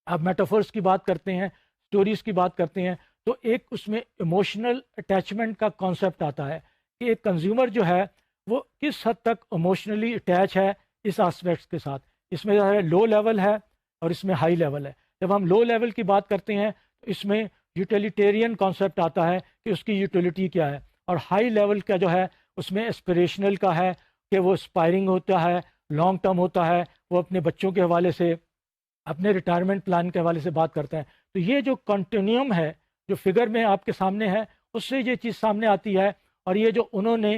آپ میٹافورس کی بات کرتے ہیں، سٹوریز کی بات کرتے ہیں، تو ایک اس میں ایموشنل اٹیچمنٹ کا کانسیپٹ آتا ہے کہ ایک کنزیومر جو ہے وہ کس حد تک ایموشنلی اٹیچ ہے اس آسپیکٹس کے ساتھ. اس میں لو لیول ہے اور اس میں ہائی لیول ہے. جب ہم لو لیول کی بات کرتے ہیں تو اس میں یوٹیلیٹیرین کانسیپٹ آتا ہے کہ اس کی یوٹیلیٹی کیا ہے، اور ہائی لیول کا جو ہے اس میں اسپریشنل کا ہے کہ وہ اسپائرنگ ہوتا ہے، لانگ ٹرم ہوتا ہے، وہ اپنے بچوں کے حوالے سے، اپنے ریٹائرمنٹ پلان کے حوالے سے بات کرتا ہے. تو یہ جو کنٹینیوم ہے جو فگر میں آپ کے سامنے ہے اس سے یہ چیز سامنے آتی ہے. اور یہ جو انہوں نے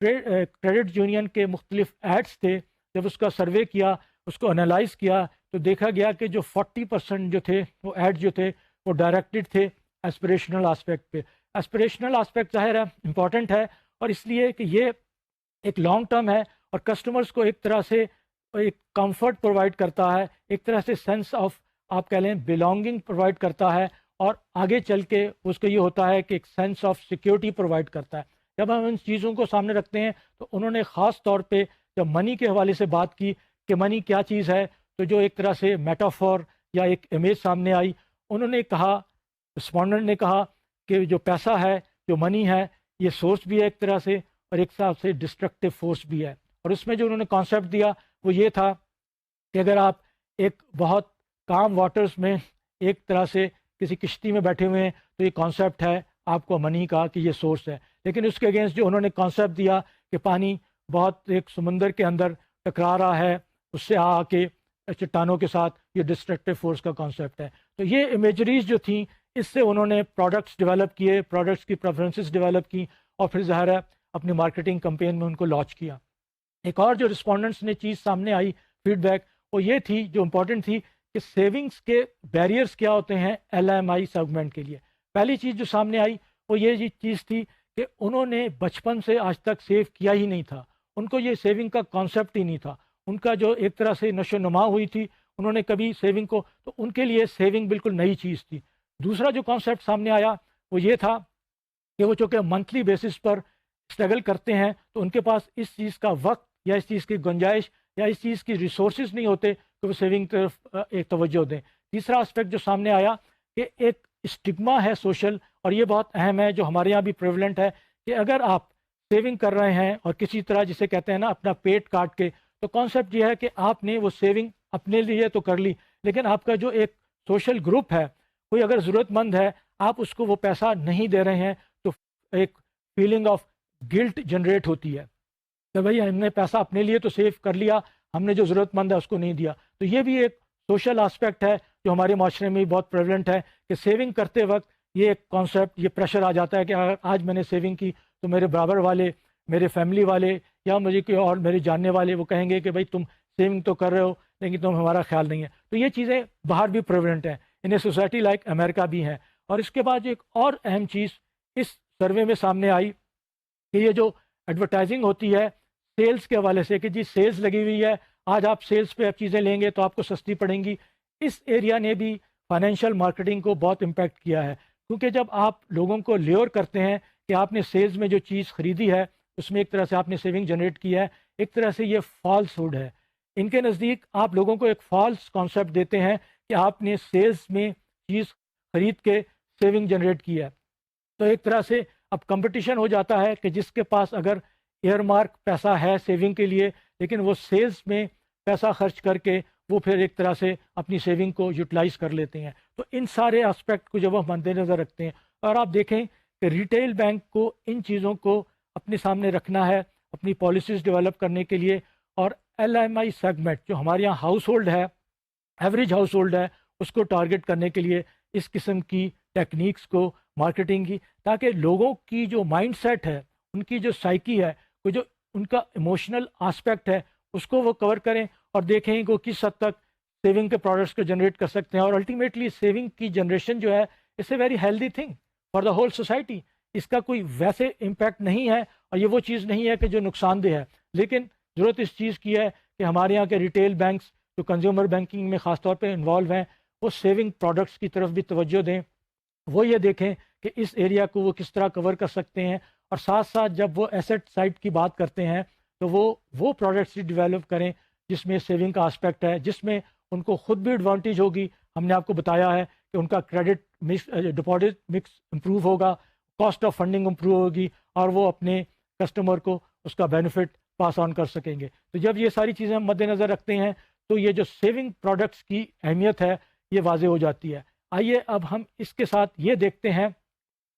کریڈٹ یونین کے مختلف ایڈس تھے، جب اس کا سروے کیا، اس کو انالائز کیا، تو دیکھا گیا کہ جو 40% جو تھے وہ ایڈ جو تھے وہ ڈائریکٹڈ تھے ایسپریشنل آسپیکٹ پہ. ایسپریشنل آسپیکٹ ظاہر ہے امپورٹنٹ ہے، اور اس لیے کہ یہ ایک لانگ ٹرم ہے اور کسٹمرز کو ایک طرح سے ایک کمفرٹ پرووائڈ کرتا ہے، ایک طرح سے سینس آف آپ کہہ لیں بلانگنگ پرووائڈ کرتا ہے، اور آگے چل کے اس کو یہ ہوتا ہے کہ ایک سینس آف سیکیورٹی پرووائڈ کرتا ہے. جب ہم ان چیزوں کو سامنے رکھتے ہیں تو انہوں نے خاص طور پہ جب منی کے حوالے سے بات کی کہ منی کیا چیز ہے، تو جو ایک طرح سے میٹافور یا ایک امیج سامنے آئی، انہوں نے کہا، رسپونڈنٹ نے کہا کہ جو پیسہ ہے، جو منی ہے، یہ سورس بھی ہے ایک طرح سے اور ایک حساب سے ڈسٹرکٹیو فورس بھی ہے. اور اس میں جو انہوں نے کانسیپٹ دیا وہ یہ تھا کہ اگر آپ ایک بہت کام واٹرز میں ایک طرح سے کسی کشتی میں بیٹھے ہوئے ہیں تو یہ کانسیپٹ ہے آپ کو منی کا کہ یہ سورس ہے، لیکن اس کے اگینسٹ جو انہوں نے کانسیپٹ دیا کہ پانی بہت ایک سمندر کے اندر ٹکرا رہا ہے، اس سے آ کے چٹانوں کے ساتھ، یہ ڈسٹرکٹیو فورس کا کانسیپٹ ہے. تو یہ امیجریز جو تھیں اس سے انہوں نے پروڈکٹس ڈیولپ کیے، پروڈکٹس کی پریفرنسز ڈیولپ کی، اور پھر ظاہر ہے اپنی مارکیٹنگ کمپین میں ان کو لانچ کیا. ایک اور جو رسپونڈنٹس نے چیز سامنے آئی فیڈ بیک، وہ یہ تھی جو امپورٹنٹ تھی کہ سیونگز کے بیریئرز کیا ہوتے ہیں ایل ایم آئی سیگمنٹ کے لیے. پہلی چیز جو سامنے آئی وہ یہ چیز تھی کہ انہوں نے بچپن سے آج تک سیو کیا ہی نہیں تھا، ان کو یہ سیونگ کا کانسیپٹ ہی نہیں تھا. ان کا جو ایک طرح سے نشو و نما ہوئی تھی، انہوں نے کبھی سیونگ کو، تو ان کے لیے سیونگ بالکل نئی چیز تھی. دوسرا جو کانسیپٹ سامنے آیا وہ یہ تھا کہ وہ چونکہ منتھلی بیسس پر اسٹرگل کرتے ہیں تو ان کے پاس اس چیز کا وقت یا اس چیز کی گنجائش یا اس چیز کی ریسورسز نہیں ہوتے کہ وہ سیونگ طرف ایک توجہ دیں. تیسرا اسپیکٹ جو سامنے آیا کہ ایک اسٹگما ہے سوشل، اور یہ بہت اہم ہے جو ہمارے یہاں بھی پریولنٹ ہے، کہ اگر آپ سیونگ کر رہے ہیں اور کسی طرح جسے کہتے ہیں نا اپنا پیٹ کاٹ کے، تو کانسیپٹ یہ ہے کہ آپ نے وہ سیونگ اپنے لیے تو کر لی، لیکن آپ کا جو ایک سوشل گروپ ہے، کوئی اگر ضرورت مند ہے، آپ اس کو وہ پیسہ نہیں دے رہے ہیں تو ایک فیلنگ آف گلٹ جنریٹ ہوتی ہے کہ بھائی ہم نے پیسہ اپنے لیے تو سیو کر لیا، ہم نے جو ضرورت مند ہے اس کو نہیں دیا. تو یہ بھی ایک سوشل آسپیکٹ ہے جو ہمارے معاشرے میں بہت پریولنٹ ہے کہ سیونگ کرتے وقت یہ ایک کانسیپٹ، یہ پریشر آ جاتا ہے کہ اگر آج میں نے سیونگ کی تو میرے برابر والے، میرے فیملی والے یا مجھے کوئی اور میرے جاننے والے وہ کہیں گے کہ بھائی تم سیونگ تو کر رہے ہو لیکن تم ہمارا خیال نہیں ہے. تو یہ چیزیں باہر بھی پریولنٹ ہیں، ان اے سوسائٹی لائک امریکہ بھی ہیں. اور اس کے بعد ایک اور اہم چیز اس سروے میں سامنے آئی کہ یہ جو ایڈورٹائزنگ ہوتی ہے سیلز کے حوالے سے کہ جی سیلز لگی ہوئی ہے، آج آپ سیلز پہ آپ چیزیں لیں گے تو آپ کو سستی پڑیں گی، اس ایریا نے بھی فائنینشیل مارکیٹنگ کو بہت امپیکٹ کیا ہے. کیونکہ جب آپ لوگوں کو لیور کرتے ہیں کہ آپ نے سیلز میں جو چیز خریدی ہے اس میں ایک طرح سے آپ نے سیونگ جنریٹ کی ہے، ایک طرح سے یہ فالس ہوڈ ہے. ان کے نزدیک آپ لوگوں کو ایک فالس کانسیپٹ دیتے ہیں کہ آپ نے سیلز میں چیز خرید کے سیونگ جنریٹ کی ہے. تو ایک طرح سے اب کمپٹیشن ہو جاتا ہے کہ جس کے پاس اگر ایئر مارک پیسہ ہے سیونگ کے لیے لیکن وہ سیلز میں پیسہ خرچ کر کے وہ پھر ایک طرح سے اپنی سیونگ کو یوٹیلائز کر لیتے ہیں. تو ان سارے اسپیکٹ کو جب ہم مد نظر رکھتے ہیں اور آپ دیکھیں کہ ریٹیل بینک کو ان چیزوں کو اپنے سامنے رکھنا ہے اپنی پالیسیز ڈیولپ کرنے کے لیے، اور ایل ایم آئی سیگمنٹ جو ہمارے یہاں ہاؤس ہولڈ ہے، ایوریج ہاؤس ہولڈ ہے، اس کو ٹارگٹ کرنے کے لیے اس قسم کی ٹیکنیکس کو، مارکیٹنگ کی، تاکہ لوگوں کی جو مائنڈ سیٹ ہے، ان کی جو سائیکی ہے، وہ جو ان کا ایموشنل آسپیکٹ ہے اس کو وہ کور کریں اور دیکھیں کہ وہ کس حد تک سیونگ کے پروڈکٹس کو جنریٹ کر سکتے ہیں. اور الٹیمیٹلی سیونگ کی جنریشن جو ہے it's a very healthy thing for the whole society. اس کا کوئی ویسے امپیکٹ نہیں ہے اور یہ وہ چیز نہیں ہے کہ جو نقصان دہ ہے، لیکن ضرورت اس چیز کی ہے کہ ہمارے یہاں کے ریٹیل بینکس جو کنزیومر بینکنگ میں خاص طور پہ انوالو ہیں وہ سیونگ پروڈکٹس کی طرف بھی توجہ دیں، وہ یہ دیکھیں کہ اس ایریا کو وہ کس طرح کور کر سکتے ہیں، اور ساتھ ساتھ جب وہ ایسٹ سائٹ کی بات کرتے ہیں تو وہ پروڈکٹس ہی ڈیولپ کریں جس میں سیونگ کا آسپیکٹ ہے، جس میں ان کو خود بھی ایڈوانٹیج ہوگی. ہم نے آپ کو بتایا ہے کہ ان کا credit mix, deposit mix improve ہوگا، کاسٹ آف فنڈنگ امپروو ہوگی، اور وہ اپنے کسٹمر کو اس کا بینیفٹ پاس آن کر سکیں گے. تو جب یہ ساری چیزیں ہم مد نظر رکھتے ہیں تو یہ جو سیونگ پروڈکٹس کی اہمیت ہے یہ واضح ہو جاتی ہے. آئیے اب ہم اس کے ساتھ یہ دیکھتے ہیں،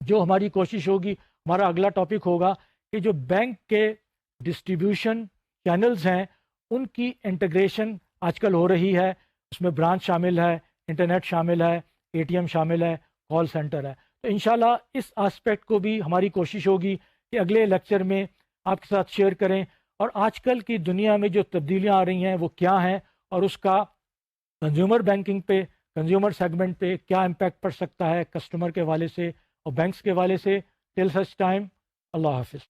جو ہماری کوشش ہوگی، ہمارا اگلا ٹاپک ہوگا کہ جو بینک کے ڈسٹریبیوشن چینلز ہیں ان کی انٹیگریشن آج کل ہو رہی ہے. اس میں برانچ شامل ہے، انٹرنیٹ شامل ہے، اے ٹی ایم شامل ہے، کال سینٹر ہے. تو انشاءاللہ اس آسپیکٹ کو بھی ہماری کوشش ہوگی کہ اگلے لیکچر میں آپ کے ساتھ شیئر کریں، اور آج کل کی دنیا میں جو تبدیلیاں آ رہی ہیں وہ کیا ہیں، اور اس کا کنزیومر بینکنگ پہ، کنزیومر سیگمنٹ پہ کیا امپیکٹ پڑ سکتا ہے کسٹمر کے حوالے سے اور بینکس کے حوالے سے. ٹل سچ ٹائم، اللہ حافظ.